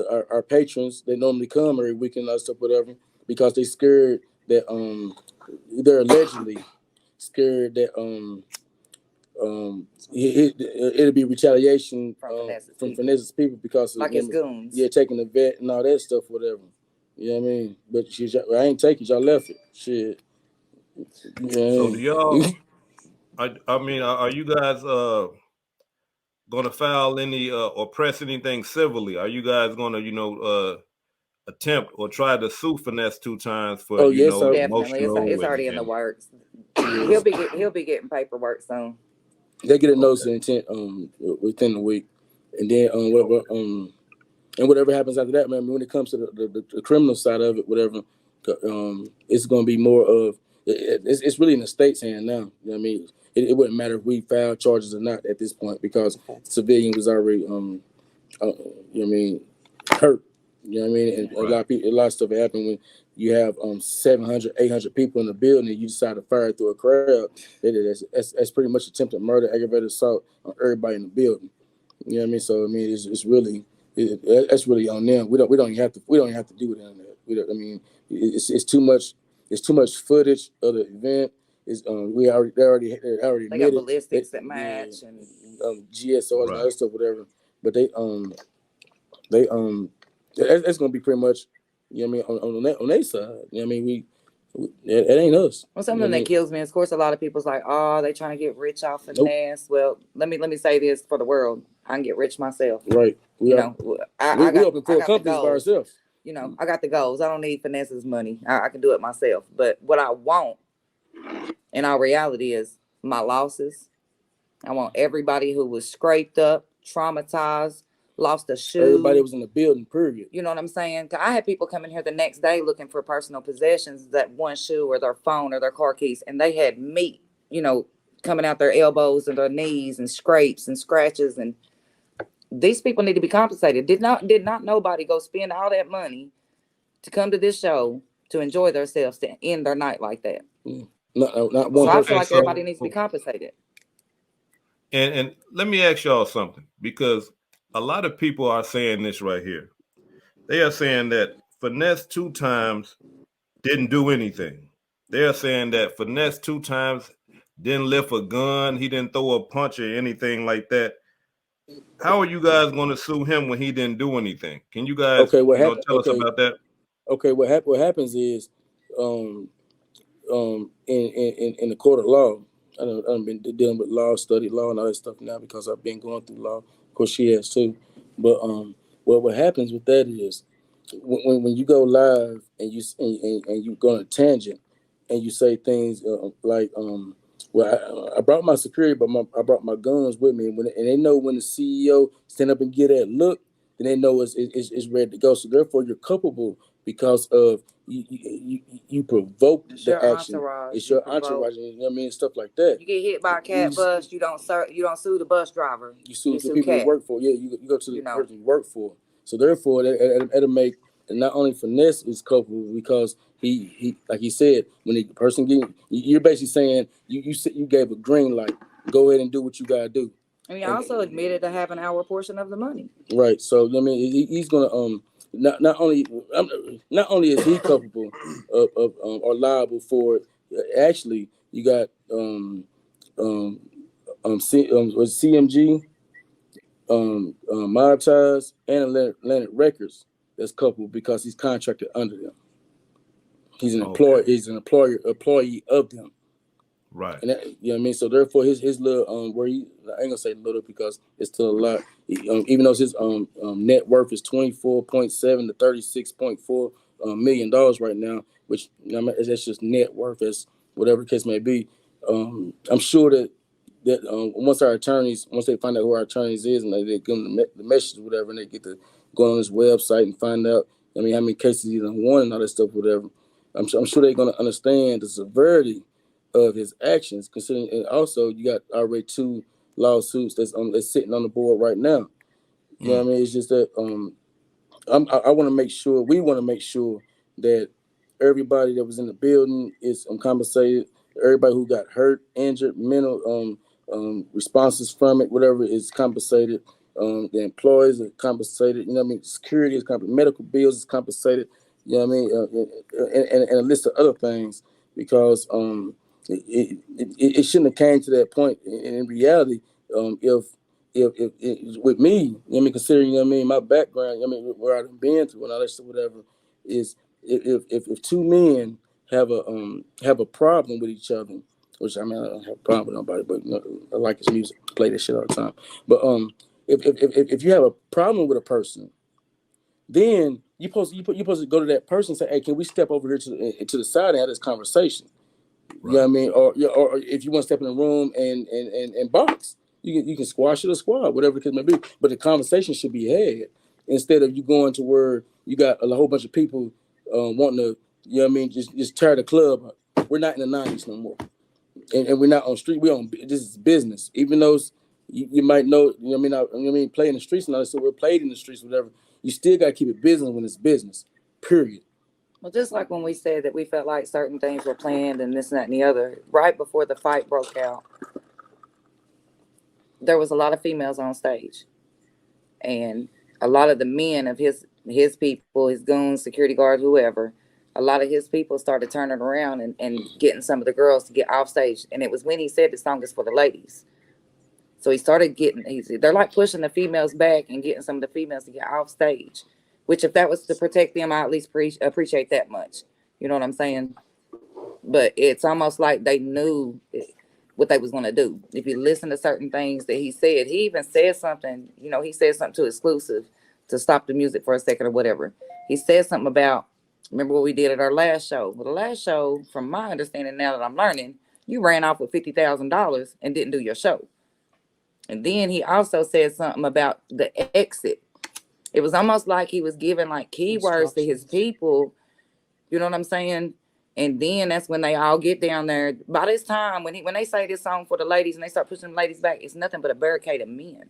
our patrons that normally come every weekend, all stuff, whatever, because they scared that they're allegedly scared that it'll be retaliation from Finesse's people because of like his goons. Yeah, taking the vet and all that stuff, whatever. You know what I mean? But I ain't take it. Y'all left it. Shit. Yeah. So do y'all? I mean, are you guys gonna file any or press anything civilly? Are you guys gonna attempt or try to sue Finesse 2 times for definitely. emotional? It's already in the works. He'll be getting paperwork soon. They get a notice of intent within the week, and then whatever happens after that, man. When it comes to the criminal side of it, whatever, it's going to be more of it's really in the state's hand now. You know what I mean? It wouldn't matter if we filed charges or not at this point because the civilian was already you know what I mean, hurt. You know what I mean? And a lot of stuff happened when you have 700, 800 people in the building and you decide to fire through a crowd. That's pretty much attempted murder, aggravated assault on everybody in the building. You know what I mean? So I mean, it's really that's really on them. We don't even have to do it on that. I mean, it's too much. It's too much footage of the event. It's they already they got ballistics that match and GSO and other stuff, whatever. But that's gonna be pretty much, you know what I mean, on their side. You know what I mean, it ain't us. Well, something that kills me, of course, a lot of people's like, oh, they trying to get rich off Finesse. Well, let me say this for the world. I can get rich myself. Right. We open 4 companies by ourselves. You know, I got the goals. I don't need Finesse's money. I can do it myself. But what I want, in our reality, is my losses. I want everybody who was scraped up, traumatized, lost a shoe. Everybody was in the building, period. You know what I'm saying? I had people come in here the next day looking for personal possessions, that one shoe or their phone or their car keys, and they had meat, you know, coming out their elbows and their knees and scrapes and scratches. And these people need to be compensated. Did not nobody go spend all that money to come to this show to enjoy themselves, to end their night like that. Not one. So I feel like everybody needs to be compensated. And let me ask y'all something, because a lot of people are saying this right here. They are saying that Finesse 2 times didn't do anything. They're saying that Finesse 2 times, didn't lift a gun, he didn't throw a punch or anything like that. How are you guys going to sue him when he didn't do anything? Can you guys, tell us about that? Okay, what happens is, in the court of law, I've been dealing with law, studied law, and all that stuff now because I've been going through law. Of course, she has too. But what happens with that is when you go live and you go on a tangent and you say things like well, I brought my security, but I brought my guns with me, and they know when the CEO stand up and get that look, then they know it's ready to go. So therefore, you're culpable because of you provoked the action. Entourage. It's your entourage. You know what I mean? Stuff like that. You get hit by a cat bus, you don't sue the bus driver. You sue the people you work for. Yeah, you go to the person you work for. So therefore, that'll make, and not only Finesse is culpable because he like he said, when the person you're basically saying you gave a green light. Go ahead and do what you gotta do. And he also admitted to having our portion of the money. Right. So I mean, he's gonna not only is he culpable of or liable for it. Actually, you got CMG, Mob Ties, and Atlantic Records that's coupled because he's contracted under them. He's an employer. He's an employee of them. Right. And that, you know what I mean? So therefore, his little where he, I ain't gonna say little because it's still a lot. Even though his net worth is $24.7 to $36.4 million right now, which that's just net worth, as whatever the case may be. I'm sure that once they find out who our attorneys is, and they give them the message or whatever, and they get to go on his website and find out, how many cases he's won and all that stuff, whatever. I'm sure they're gonna understand the severity of his actions, considering, and also you got already 2 lawsuits that's sitting on the board right now. You know what I mean? It's just that I want to make sure, we want to make sure that everybody that was in the building is compensated. Everybody who got hurt, injured, mental responses from it, whatever, is compensated. The employees are compensated. You know what I mean? Security is compensated. Medical bills is compensated. You know what I mean? And a list of other things, because it shouldn't have came to that point. In reality, if with me, you know what I mean, considering, you know what I mean, my background, where I've been through and all that stuff, whatever, is if 2 men have a problem with each other, which I don't have a problem with nobody, but I like his music, play that shit all the time. But if you have a problem with a person, then you're supposed to go to that person and say, hey, can we step over here to the side and have this conversation? Right. You know what I mean? Or if you want to step in the room and box, you can squash it or squad, whatever it may be. But the conversation should be had instead of you going to where you got a whole bunch of people wanting to, you know what I mean, just tear the club up. We're not in the 90s no more. And we're not on street. This is business. Even though you might know, you know what I mean, play in the streets and all that, so we're played in the streets, whatever. You still got to keep it business when it's business, period. Well, just like when we said that we felt like certain things were planned and this and that and the other, right before the fight broke out, there was a lot of females on stage. And a lot of the men of his people, his goons, security guards, whoever, a lot of his people started turning around and getting some of the girls to get off stage. And it was when he said the song is for the ladies. So he started they're like pushing the females back and getting some of the females to get off stage, which if that was to protect them, I at least appreciate that much. You know what I'm saying? But it's almost like they knew what they was going to do. If you listen to certain things that he said, he even said something, he said something to Exclusive to stop the music for a second or whatever. He said something about, remember what we did at our last show? Well, the last show, from my understanding now that I'm learning, you ran off with $50,000 and didn't do your show. And then he also said something about the exit. It was almost like he was giving like keywords to his people. You know what I'm saying? And then that's when they all get down there. By this time, when they say this song for the ladies and they start pushing the ladies back, it's nothing but a barricade of men.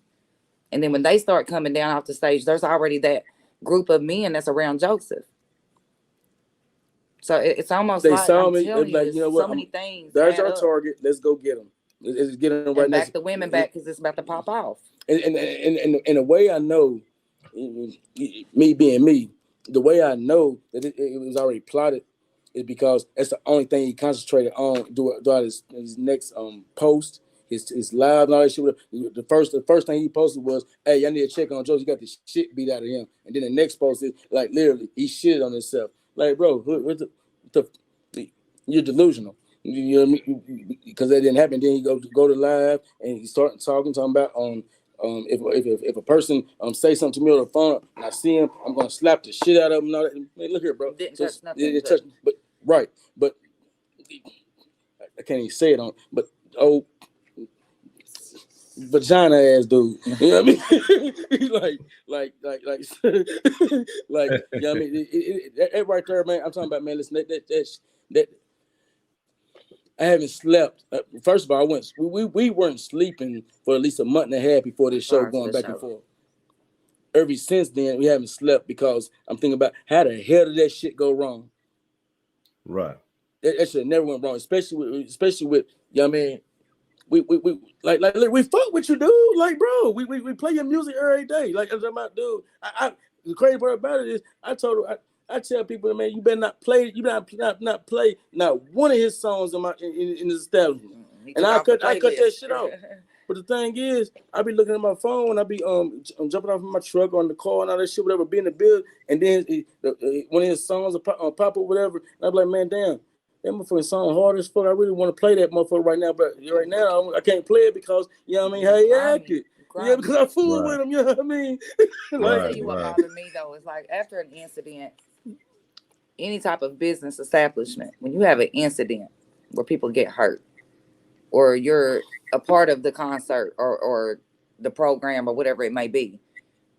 And then when they start coming down off the stage, there's already that group of men that's around Joseph. So it's almost like I'm telling you, you know what? So many things. There's our target. Let's go get them. Let's get them right now. Back the women back because it's about to pop off. And in a way, I know, me being me, the way I know that it was already plotted is because that's the only thing he concentrated on throughout his next post, his live and all that shit. The first thing he posted was, "Hey, I need to check on Joe. You got the shit beat out of him." And then the next post is like literally he shitted on himself. Like, bro, you're delusional. You know what I mean? Because that didn't happen. Then he go to live and he started talking about if a person say something to me on the phone and I see him, I'm gonna slap the shit out of him. And all that. Man, look here, bro. Didn't touch nothing. It touched, but right, but I can't even say it on. But vagina ass dude. You know what I mean? like, you know what I mean? That right there, man. I'm talking about, man. Listen, that I haven't slept. First of all, we weren't sleeping for at least a month and a half before this show going back and forth. Ever since then, we haven't slept because I'm thinking about how the hell did that shit go wrong? Right. That shit never went wrong, especially with you know what I mean? We fuck with you, dude. Like, bro, we play your music every day. Like, I'm talking about, dude. The crazy part about it is, I tell people, man, you better not play. You better not play not one of his songs in his establishment. And I cut that shit off. But the thing is, I be looking at my phone. I be jumping off of my truck or in the car and all that shit, whatever. Be in the build, and then one of his songs will pop up, whatever. And I be like, man, damn. That motherfucking song hard as fuck. I really want to play that motherfucker right now, but right now I can't play it because, you know what I mean, how he acted. Yeah, because I fool with him, you know what I mean? I'll tell you what bothered me, though, is like after an incident, any type of business establishment, when you have an incident where people get hurt or you're a part of the concert or the program or whatever it may be,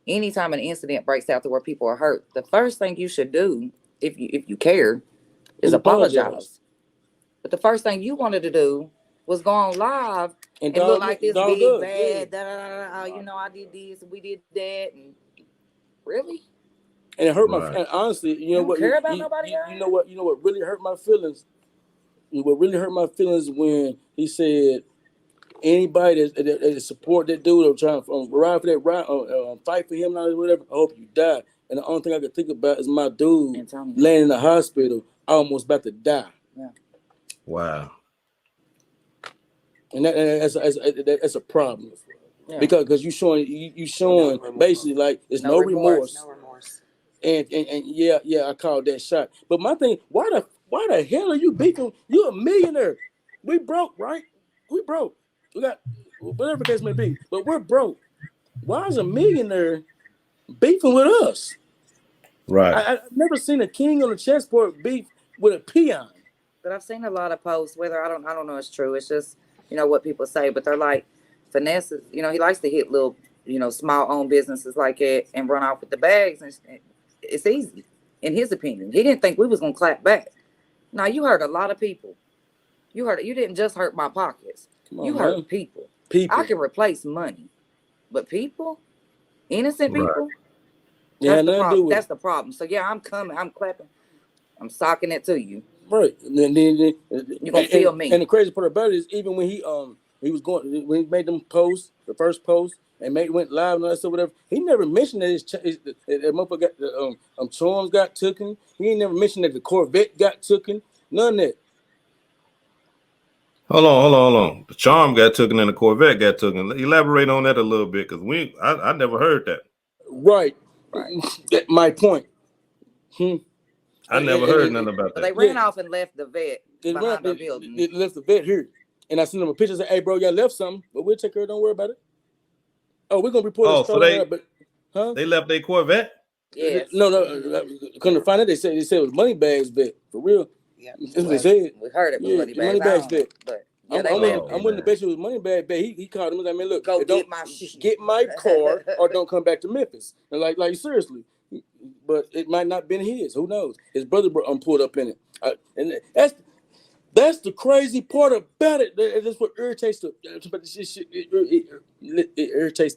anytime an incident breaks out to where people are hurt, the first thing you should do, if you care, is apologize. But the first thing you wanted to do was go on live and look like this big bad, you know, I did this, we did that, and really? And it hurt my. And honestly, you know what? Care about nobody else? You know what? You know what really hurt my feelings? What really hurt my feelings when he said anybody that support that dude or trying to ride for that ride, fight for him, or whatever. I hope you die. And the only thing I could think about is my dude laying in the hospital, almost about to die. Yeah. Wow. And that's a problem. Yeah. Because you showing basically like there's no remorse. No remorse. And yeah, I called that shot. But my thing, why the hell are you beefing? You're a millionaire. We broke, right? We broke. We got whatever the case may be, but we're broke. Why is a millionaire beefing with us? Right. I've never seen a king on the chessboard beef with a peon. But I've seen a lot of posts, whether I don't know it's true. It's just, you know, what people say, but they're like, Finesse, you know, he likes to hit little, you know, small owned businesses like it and run off with the bags. And it's easy, in his opinion. He didn't think we was going to clap back. Now, you hurt a lot of people. You didn't just hurt my pockets. You hurt people. I can replace money, but people, innocent people, that's the problem. That's the problem. So yeah, I'm coming. I'm clapping. I'm socking it to you. Right. And then you're gonna feel me. And the crazy part about it is, even when he when he made them posts, the first post, and went live and all that stuff, whatever, he never mentioned that that motherfucker got the Charms got taken. He ain't never mentioned that the Corvette got taken. None of that. Hold on. The Charm got taken and the Corvette got taken. Elaborate on that a little bit, because I never heard that. Right. My point. I never heard nothing about that. They ran off and left the vet behind the building. They left the vet here. And I sent them a picture and said, hey, bro, y'all left something, but we'll take care of it. Don't worry about it. Oh, we're going to report it. So they left their Corvette? Yes. No. Couldn't find it. They said it was money bags vet. For real. Yeah. That's what they said. We heard it was money bags vet. But I'm willing to bet you it was money bag vet. He called him and like, man, look, go get my shit. Get my car or don't come back to Memphis. And like seriously. But it might not have been his. Who knows? His brother pulled up in it. And that's the crazy part about it. That's what irritates it irritates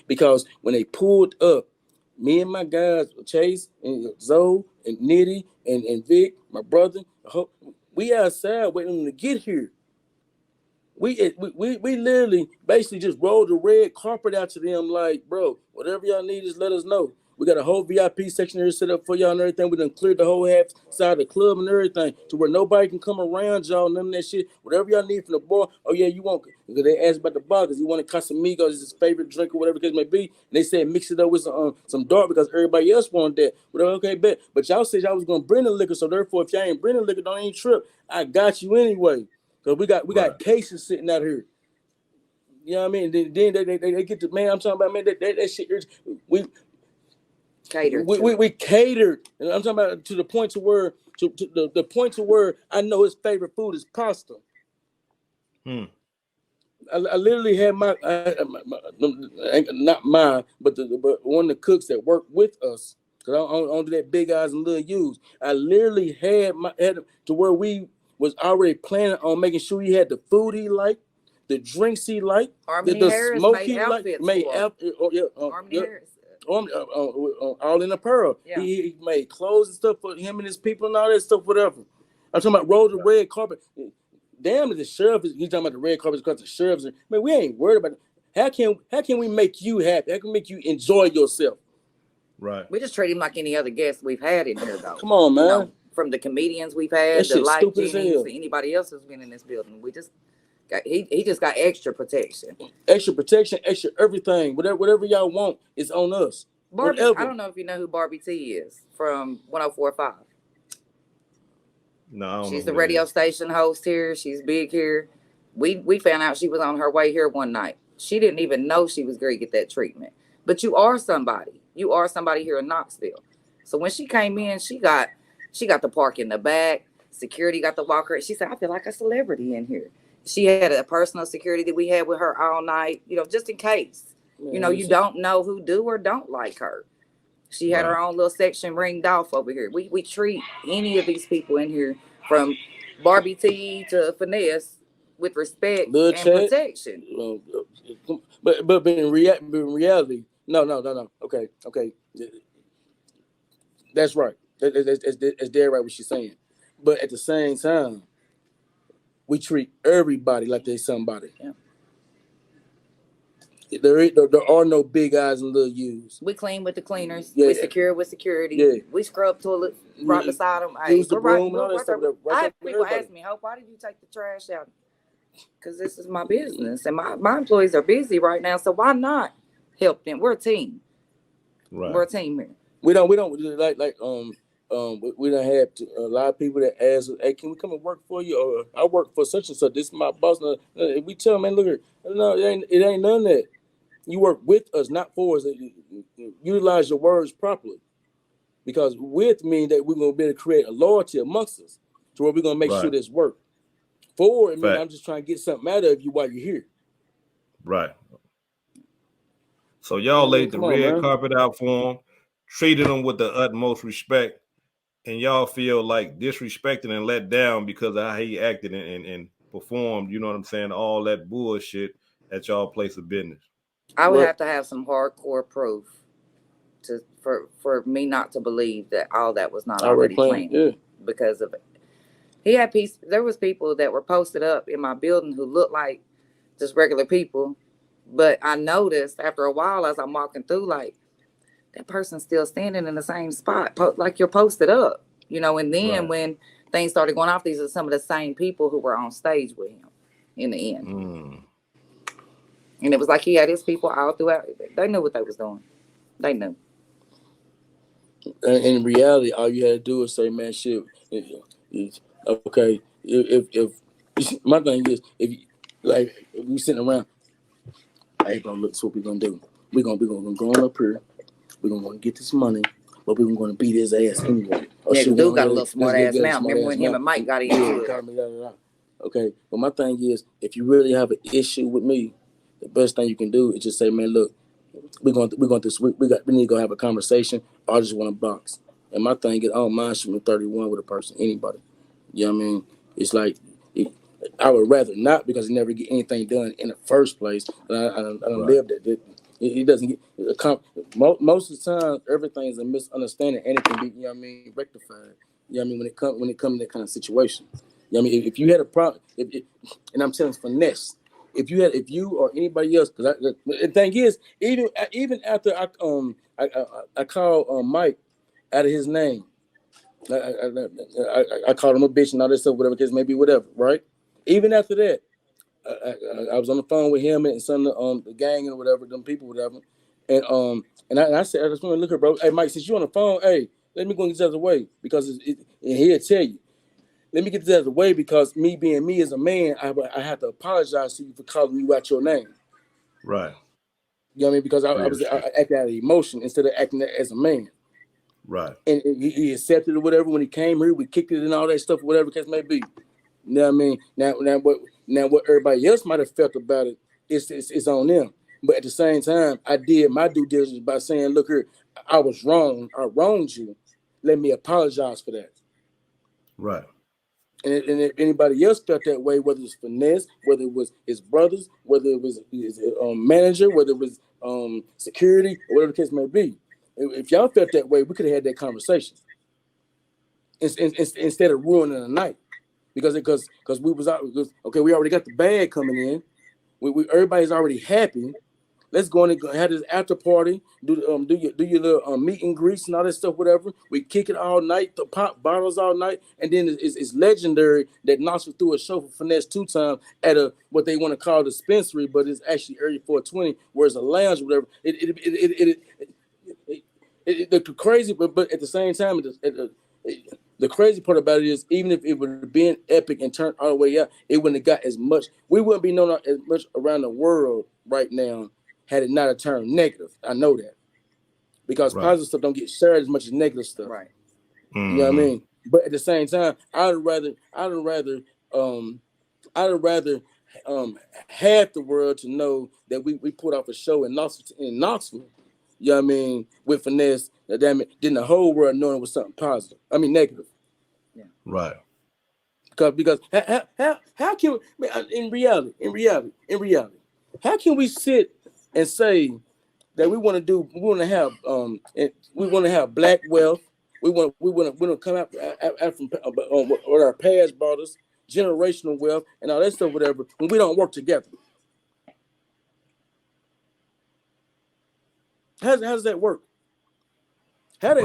because when they pulled up, me and my guys, Chase and Zoe and Nitty and Vic, my brother, we outside waiting for them to get here. We literally basically just rolled the red carpet out to them like, bro, whatever y'all need, just let us know. We got a whole VIP section here set up for y'all and everything. We done cleared the whole half side of the club and everything to where nobody can come around y'all, none of that shit. Whatever y'all need from the bar, oh yeah, you want, because they asked about the bar, because you want Casamigos, is his favorite drink or whatever the case may be. And they said mix it up with some dark because everybody else wanted that. Whatever, okay, bet. But y'all said y'all was going to bring the liquor, so therefore, if y'all ain't bring the liquor, don't even trip. I got you anyway. Because we got cases sitting out here. You know what I mean? Then they get to, man, I'm talking about, man, that shit, we catered. And I'm talking about to the point to where, to the point to where I know his favorite food is pasta. I literally had not mine, but one of the cooks that worked with us, because I don't do that big eyes and little U's. I literally had to where we was already planning on making sure he had the food he liked, the drinks he liked, the smoke he liked. Harris. All in apparel. Yeah. He made clothes and stuff for him and his people and all that stuff, whatever. I'm talking about rolled the red carpet. Damn, the sheriff is, he's talking about the red carpet because the sheriffs are, man, we ain't worried about it. How can we make you happy? How can we make you enjoy yourself? Right. We just treat him like any other guest we've had in here, though. Come on, man. You know, from the comedians we've had, the light Jennings, anybody else who's been in this building. We just got, he just got extra protection. Extra protection, extra everything. Whatever y'all want is on us. Barbie, I don't know if you know who Barbie T is from 104.5. No, I don't she's know the radio station host here. She's big here. We found out she was on her way here one night. She didn't even know she was going to get that treatment. But you are somebody. You are somebody here in Knoxville. So when she came in, she got the park in the back. Security got the walker. She said, I feel like a celebrity in here. She had a personal security that we had with her all night, you know, just in case. You know, you don't know who do or don't like her. She had her own little section ringed off over here. We treat any of these people in here, from Barbie T to Finesse, with respect and protection. But in reality, no. Okay. That's right. That's dead right what she's saying. But at the same time, we treat everybody like they're somebody. Yeah. There are no big eyes and little U's. We clean with the cleaners. Yeah. We secure with security. Yeah. We scrub toilets right beside them. Use the broom and all that stuff. I have people ask me, Hope, why did you take the trash out? Because this is my business. And my employees are busy right now, so why not help them? We're a team. Right. We're a team here. We don't we don't have a lot of people that ask, hey, can we come and work for you? Or I work for such and such. This is my boss. We tell them, man, look here. No, it ain't none of that. You work with us, not for us. Utilize your words properly. Because with means that we're going to be able to create a loyalty amongst us to where we're going to make sure this work. For it means I'm just trying to get something out of you while you're here. Right. So y'all laid the red carpet out for them, treated them with the utmost respect, and y'all feel like disrespected and let down because of how he acted and performed, you know what I'm saying, all that bullshit at y'all place of business. I would have to have some hardcore proof for me not to believe that all that was not already planned because of it. There was people that were posted up in my building who looked like just regular people, but I noticed after a while as I'm walking through, like, that person's still standing in the same spot, like you're posted up, you know. And then when things started going off, these are some of the same people who were on stage with him in the end. And it was like he had his people all throughout. They knew what they was doing. They knew. And in reality, all you had to do is say, man, shit, okay, if my thing is, if we sitting around, hey, bro, look, what we gonna do. We're gonna go on up here. We're gonna get this money, but we're gonna beat his ass anyway. Yeah, dude got a little smart ass mouth. Remember when him and Mike got into it? Okay, but my thing is, if you really have an issue with me, the best thing you can do is just say, man, look, we need to go have a conversation. Or I just want to box. And my thing is, I don't mind shooting 31 with a person, anybody. You know what I mean? It's like, I would rather not, because I never get anything done in the first place. And I don't live that. It doesn't get most of the time. Everything's a misunderstanding, and it can be, you know what I mean, rectified. You know what I mean, when it comes to that kind of situation. You know what I mean, if you had a problem, and I'm telling Finesse, if you or anybody else, because the thing is, even after I called Mike out of his name, I called him a bitch and all that stuff, whatever case maybe, whatever, right? Even after that, I was on the phone with him and some of the gang and whatever, them people, whatever, and I said, I just want to look at bro. Hey, Mike, since you on the phone, hey, let me go and get this out of the way because and he'll tell you. Let me get this out of the way because me being me as a man, I have to apologize to you for calling you out your name. Right. You know what I mean? Because I acted out of emotion instead of acting as a man. Right. And he accepted it, whatever. When he came here, we kicked it and all that stuff, whatever the case may be. You know what I mean? Now what everybody else might have felt about it, it's on them. But at the same time, I did my due diligence by saying, look here, I was wrong. I wronged you. Let me apologize for that. Right. And if anybody else felt that way, whether it's Finesse, whether it was his brothers, whether it was his manager, whether it was security, or whatever the case may be, if y'all felt that way, we could have had that conversation instead of ruining the night because we was out. Because, okay, we already got the bag coming in. Everybody's already happy. Let's go in and have this after party. Do your little meet and greets and all that stuff, whatever. We kick it all night, pop bottles all night, and then it's legendary that Knoxville threw a show for Finesse 2 times at a what they want to call a dispensary, but it's actually area 420, where it's a lounge, or whatever. The crazy, but at the same time, the crazy part about it is, even if it would have been epic and turned all the way out, it wouldn't have got as much. We wouldn't be known as much around the world right now had it not have turned negative. I know that because positive stuff don't get shared as much as negative stuff. Right. Mm-hmm. You know what I mean? But at the same time, I'd rather half the world to know that we put off a show in Knoxville. You know what I mean? With Finesse, then the whole world knowing it was something positive. I mean negative. Yeah. Right. Because how can we, in reality, how can we sit and say that we want to have black wealth, we want to come out from what our past brought us, generational wealth and all that stuff, whatever, when we don't work together? How does that work? That's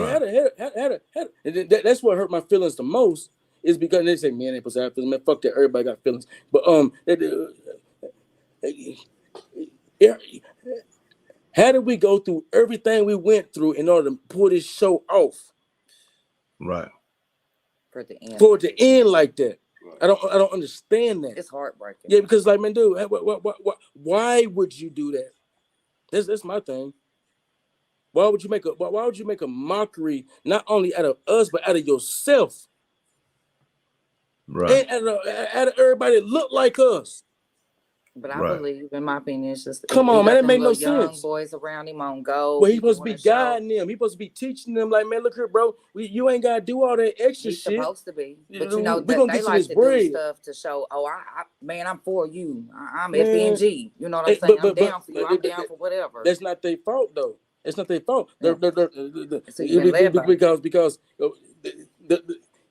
what hurt my feelings the most, is because they say, man, they supposed to have feelings. Man, fuck that, everybody got feelings. But how did we go through everything we went through in order to pull this show off? Right. For it to end. For it to end like that. I don't understand that. It's heartbreaking. Yeah, because like, man, dude, why would you do that? That's my thing. Why would you make a mockery not only out of us but out of yourself? Right. And out of everybody that look like us. But I believe, in my opinion, it's just come on, man, that make no sense. Young boys around him on go. Well, he's supposed to be guiding them. He's supposed to be teaching them, like, man, look here, bro. You ain't gotta do all that extra he's shit. Supposed to be, but they like to do stuff to show. Oh, I'm for you. I'm FNG. You know what I'm saying? I'm down for you. I'm down for whatever. That's not their fault, though. It's not their fault. Yeah.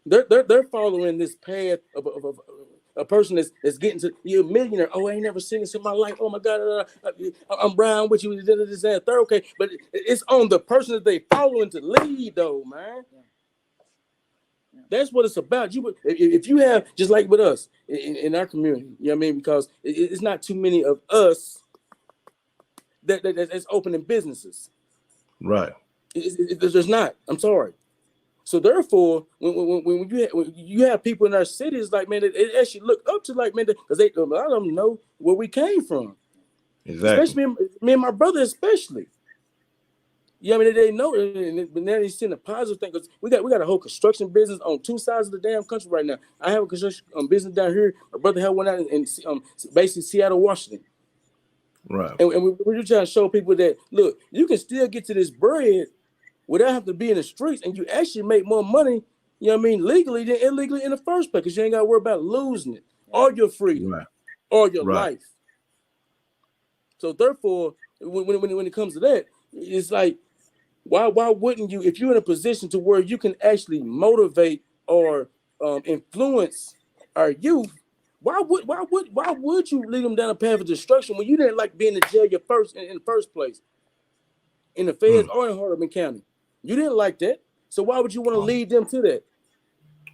They're following this path of a person that's getting to you're a millionaire. Oh, I ain't never seen this in my life. Oh my God, I'm brown with you. This that third. Okay, but it's on the person that they following to lead, though, man. Yeah. That's what it's about. If you have, just like with us in our community, you know what I mean? Because it's not too many of us that's opening businesses. Right. There's not. I'm sorry. So therefore, when you have people in our cities, like, man, they actually look up to, like, man, because a lot of them know where we came from. Exactly. Especially me and my brother, especially. Yeah, I mean, they know, but now they're seeing a positive thing, because we got a whole construction business on 2 sides of the damn country right now. I have a construction business down here. My brother had one out in basically Seattle, Washington. Right. And we're trying to show people that, look, you can still get to this bread without having to be in the streets, and you actually make more money, you know what I mean, legally than illegally in the first place, because you ain't got to worry about losing it, or your freedom, or your life. So therefore, when it comes to that, it's like, why wouldn't you, if you're in a position to where you can actually motivate or influence our youth, Why would you lead them down a path of destruction when you didn't like being in jail in the first place? In the feds or in Hardeman County. You didn't like that. So why would you want to lead them to that?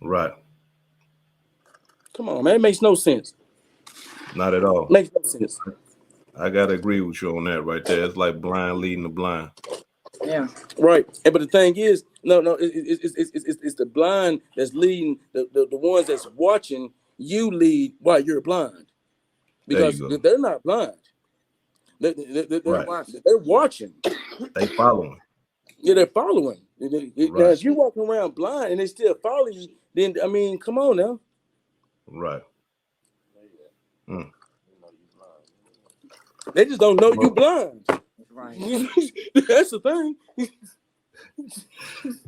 Right. Come on, man. It makes no sense. Not at all. Makes no sense. I gotta agree with you on that right there. It's like blind leading the blind. Yeah. Right. And but the thing is, it's the blind that's leading the ones that's watching you lead while you're blind. Because they're not blind. They're watching. They following. Yeah, they're following. Right. Now, if you're walking around blind and they still follow you, then I mean, come on now. Right. They just don't know you blind. Right. That's the thing.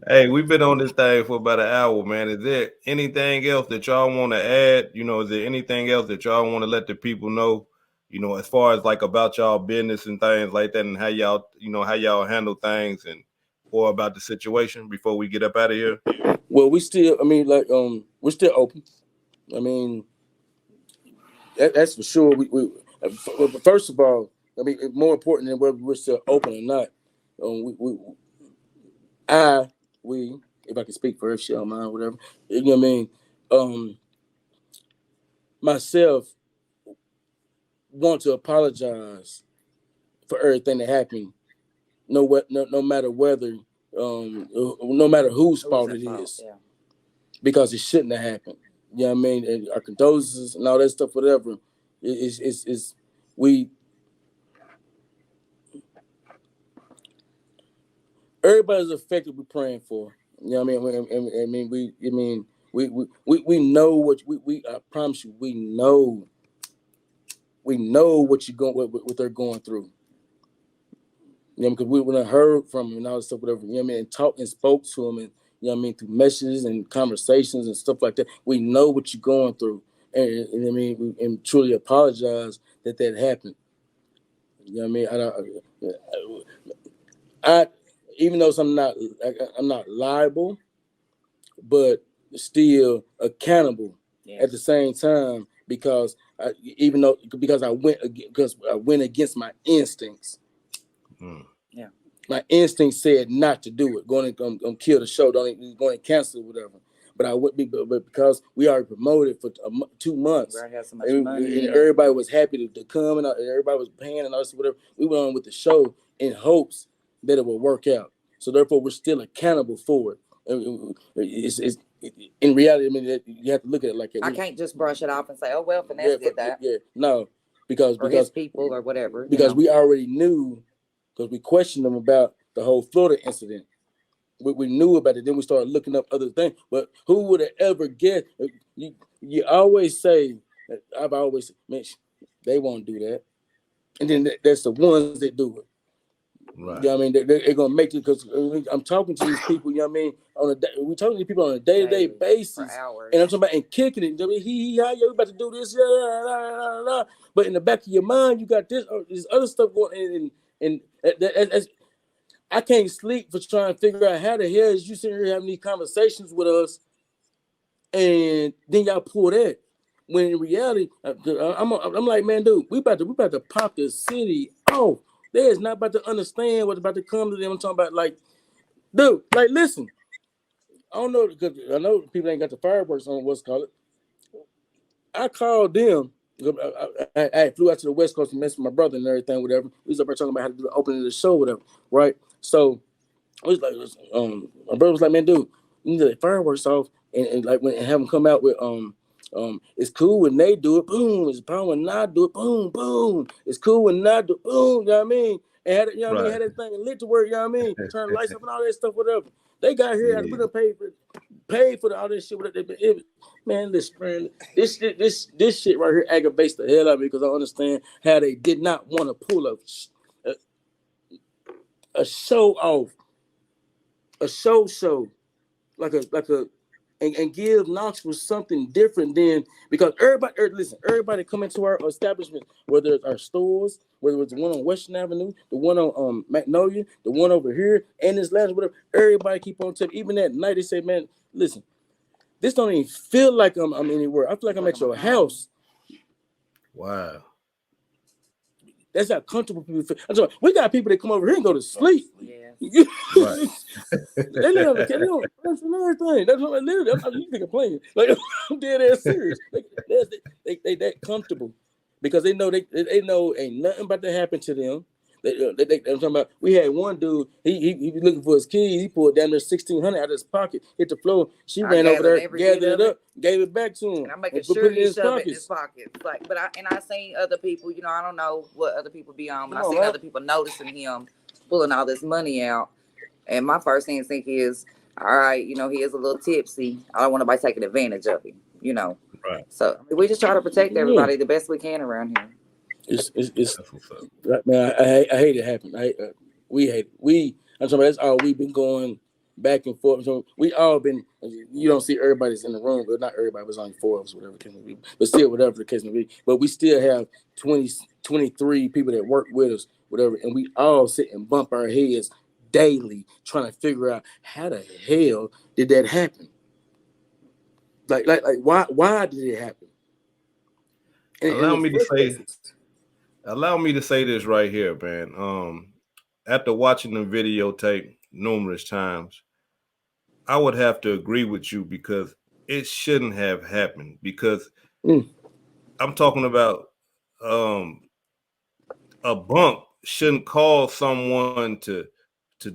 Hey, we've been on this thing for about an hour, man. Is there anything else that y'all want to add? You know, is there anything else that y'all want to let the people know? You know, as far as like about y'all business and things like that, and how y'all, how y'all handle things, and or about the situation before we get up out of here. Well, we're still open. I mean, that's for sure. We first of all, I mean, more important than whether we're still open or not. If I can speak for if she don't mind, whatever. You know what I mean? Myself want to apologize for everything that happened. No matter whether, no matter whose fault it is, because it shouldn't have happened. You know what I mean? And our condolences and all that stuff, whatever. Everybody's affected. We're praying for. You know what I mean? We know what I promise you, we know what what they're going through. You know, because we heard from them and all that stuff, whatever. You know what I mean? And talked and spoke to them, and you know what I mean, through messages and conversations and stuff like that. We know what you're going through, and I mean, and truly apologize that happened. You know what I mean? Even though I'm not liable, but still accountable at the same time because I went against my instincts. Yeah, my instinct said not to do it. Going to kill the show. Going to cancel it, whatever. But I would be, but because we already promoted for 2 months, and everybody was happy to come, and everybody was paying and all this, whatever. We went on with the show in hopes that it would work out. So therefore, we're still accountable for it. It's in reality. I mean, you have to look at it like that. I can't just brush it off and say, "Oh well, Finesse did that." Yeah, no, because his people or whatever. Because we already knew, because we questioned them about the whole Florida incident. We knew about it. Then we started looking up other things. But who would have ever guessed? You always say, I've always said, man, they won't do that. And then that's the ones that do it. Right. You know what I mean? They're going to make it, because I'm talking to these people, you know what I mean? We're talking to these people on a day-to-day basis. And I'm talking about and kicking it. You about to do this. But in the back of your mind, you got this other stuff going and I can't sleep for trying to figure out how the hell is you sitting here having these conversations with us, and then y'all pull that. When in reality, I'm like, man, dude, we about to pop the city off. They is not about to understand what's about to come to them. I'm talking about, like, dude, like, listen. I don't know, because I know people ain't got the fireworks on what's called it. I called them. I flew out to the West Coast and messed with my brother and everything, whatever. We was up there talking about how to do the opening of the show, whatever, right? So I was like, my brother was like, man, dude, you need to let fireworks off and like when have them come out with it's cool when they do it, boom. It's fine when I do it, boom, boom. It's cool when I do it, boom. You know what I mean? And had it, you know what I mean? Had that thing lit to work, you know what I mean? Turn the lights up and all that stuff, whatever. They got here, we done paid for all this shit. Man, this shit right here aggravates the hell out of me, because I understand how they did not want to pull a show off, a show, like a and give Knoxville something different than, because everybody come into our establishment, whether it's our stores, whether it's the one on Western Avenue, the one on Magnolia, the one over here, and this last whatever, everybody keep on telling. Even at night, they say, man, listen, this don't even feel like I'm anywhere. I feel like I'm at your house. Wow. That's how comfortable people feel. I'm sorry, we got people that come over here and go to sleep. Yeah. Right. They live on everything. That's what I live. You think I'm playing? Like I'm dead ass serious. They that comfortable because they know they know ain't nothing about to happen to them. I'm talking about. We had one dude. He was looking for his keys. He pulled down there $1,600 out of his pocket, hit the floor. She ran over there, gathered it up, gave it back to him. And I'm making sure he shove it in his pocket. Like, but I seen other people. You know, I don't know what other people be on, but I seen other people noticing him pulling all this money out. And my first instinct is, all right, you know, he is a little tipsy. I don't want nobody taking advantage of him. You know. Right. So we just try to protect everybody the best we can around here. It's man, I hate it happen. We hate it. I'm talking about that's all we've been going back and forth. So we all been. You don't see everybody's in the room, but not everybody. Was only 4 of us, whatever the case may be. But still, whatever the case may be. But we still have 23 people that work with us, whatever, and we all sit and bump our heads daily trying to figure out how the hell did that happen. Like why did it happen? Allow me to say this right here, man. After watching the videotape numerous times, I would have to agree with you because it shouldn't have happened. Because I'm talking about a bump shouldn't cause someone to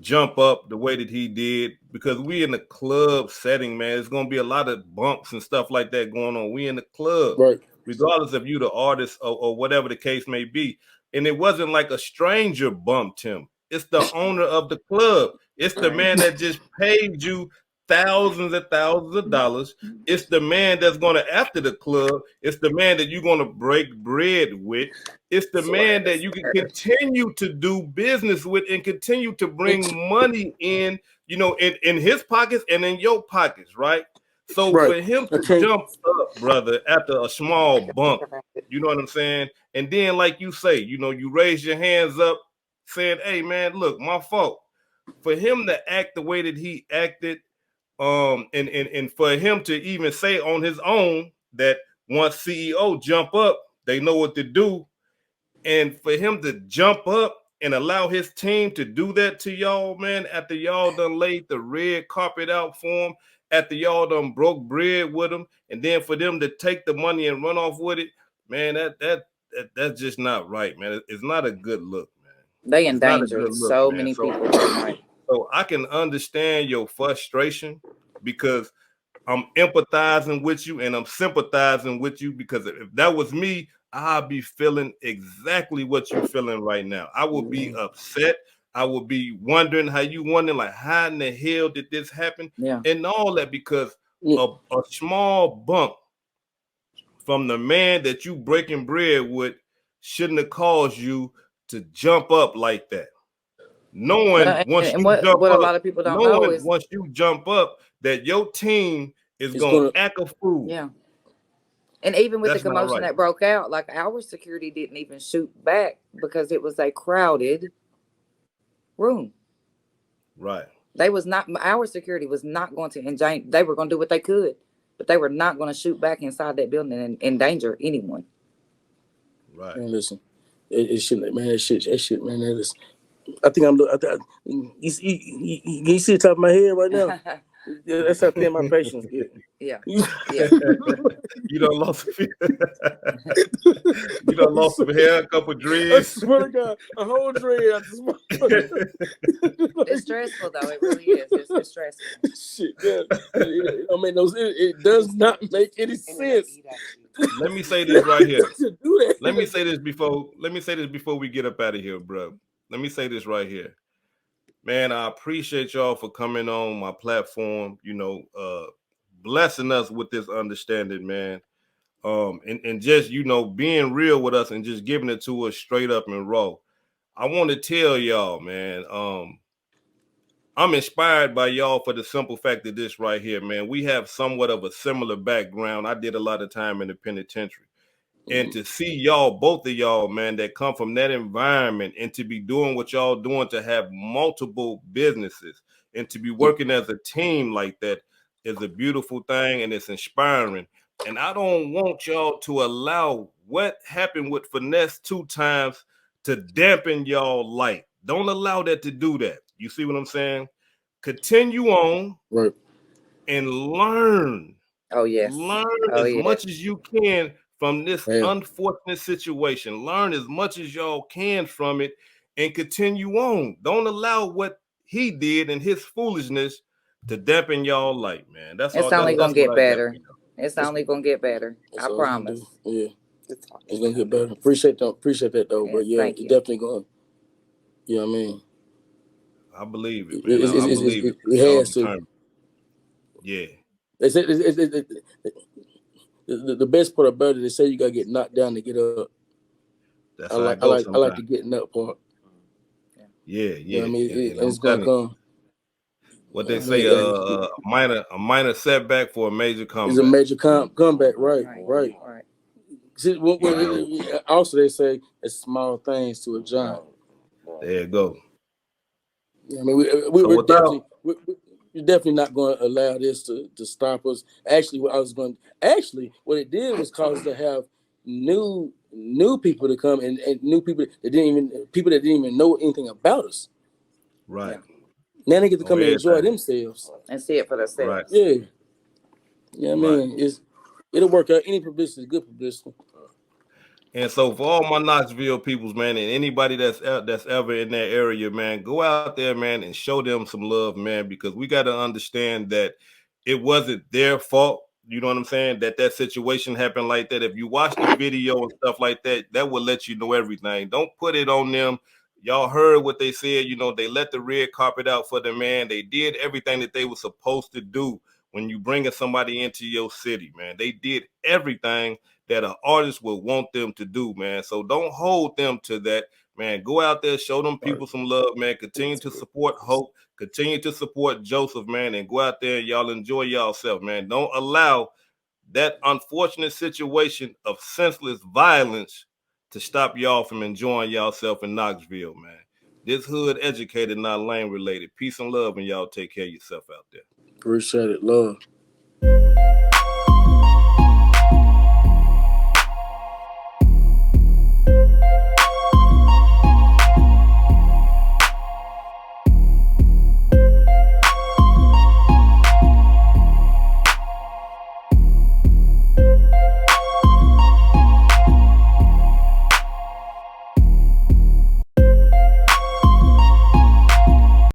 jump up the way that he did. Because we in the club setting, man, there's gonna be a lot of bumps and stuff like that going on. We in the club, right? Regardless if you the artist or whatever the case may be. And it wasn't like a stranger bumped him. It's the owner of the club. It's the man that just paid you thousands and thousands of dollars. It's the man that's going to after the club. It's the man that you're going to break bread with. It's the man that you can continue to do business with and continue to bring money in, you know, in his pockets and in your pockets, right? So for him to jump up, brother, after a small bump, you know what I'm saying? And then, like you say, you know, you raise your hands up saying, hey, man, look, my fault. For him to act the way that he acted, and for him to even say on his own that once CEO jump up, they know what to do. And for him to jump up and allow his team to do that to y'all, man, after y'all done laid the red carpet out for him, after y'all done broke bread with them, and then for them to take the money and run off with it, man, that's just not right, man. It's not a good look, man. They endangered so many people. So I can understand your frustration because I'm empathizing with you and I'm sympathizing with you because if that was me, I'd be feeling exactly what you're feeling right now. I would be upset. I would be wondering how you wondering, like, how in the hell did this happen? Yeah. And all that because a small bump from the man that you breaking bread with shouldn't have caused you to jump up like that. Knowing once you jump up that your team is gonna act a fool. Yeah. And even with the commotion that broke out, like our security didn't even shoot back because it was a crowded room. Right. Our security was not going to endanger. They were going to do what they could, but they were not going to shoot back inside that building and endanger anyone. Right. Man, listen, it shouldn't, man. That shit, man. That is. I think you see the top of my head right now. Yeah, that's how thin my patience get. Yeah. You done lost some hair, a couple dreads. I swear to God, a whole dread. It's stressful though. It really is. It's stressful. Shit, yeah. It does not make any sense. Let me say this right here. Let me say this before we get up out of here, bro. Let me say this right here. Man, I appreciate y'all for coming on my platform, you know, blessing us with this understanding, man. And just, you know, being real with us and just giving it to us straight up and raw. I want to tell y'all, man, I'm inspired by y'all for the simple fact that this right here, man, we have somewhat of a similar background. I did a lot of time in the penitentiary. And to see y'all, both of y'all, man, that come from that environment and to be doing what y'all doing, to have multiple businesses and to be working as a team like that is a beautiful thing and it's inspiring. And I don't want y'all to allow what happened with Finesse 2 times to dampen y'all light. Don't allow that to do that. You see what I'm saying? Continue on, right, and learn. Oh yes. Learn Oh as yeah. much as you can from this Yeah. unfortunate situation. Learn as much as y'all can from it and continue on. Don't allow what he did and his foolishness to dampen y'all light, man. That's It's all. only That's gonna what get I got. better. It's only gonna get better. That's I all it's gonna promise. do. Yeah, it's gonna get better. Appreciate that though. Yes, But yeah, thank it's you. definitely going. You know what I mean? I believe it, man. I believe it. It Y'all has to. determined. Yeah. They said the best part about it. They say you gotta get knocked down to get up. That's I how like it goes I like sometimes. the getting up part. Yeah, You know what I yeah. mean? And I'm It's gonna telling you, come. what You they know what I say, mean? a minor setback for a major It's a comeback. major comeback, right? Right. See, also they say it's small things to a giant. There you go. I mean, So we're without definitely not going to allow this to stop us. Actually, what it did was cause us to have new people to come and new people that didn't even know anything about us. right. Now they get to On come and enjoy everything. themselves. And see it for themselves. Right. Yeah, yeah. I mean, it'll work out. Any publicity is good publicity. And so for all my Knoxville peoples, man, and anybody that's ever in that area, man, go out there, man, and show them some love, man, because we got to understand that it wasn't their fault. You know what I'm saying? That situation happened like that. If you watch the video and stuff like that, that will let you know everything. Don't put it on them. Y'all heard what they said. You know, they let the red carpet out for the man. They did everything that they were supposed to do when you bringing somebody into your city, man. They did everything that an artist would want them to do, man. So don't hold them to that, man. Go out there, show them people some love, man. Continue to support Hope, continue to support Joseph, man, and go out there and y'all enjoy yourself, man. Don't allow that unfortunate situation of senseless violence to stop y'all from enjoying yourself in Knoxville, man. This hood educated, not lane related. Peace and love, and y'all take care of yourself out there. Appreciate it, love.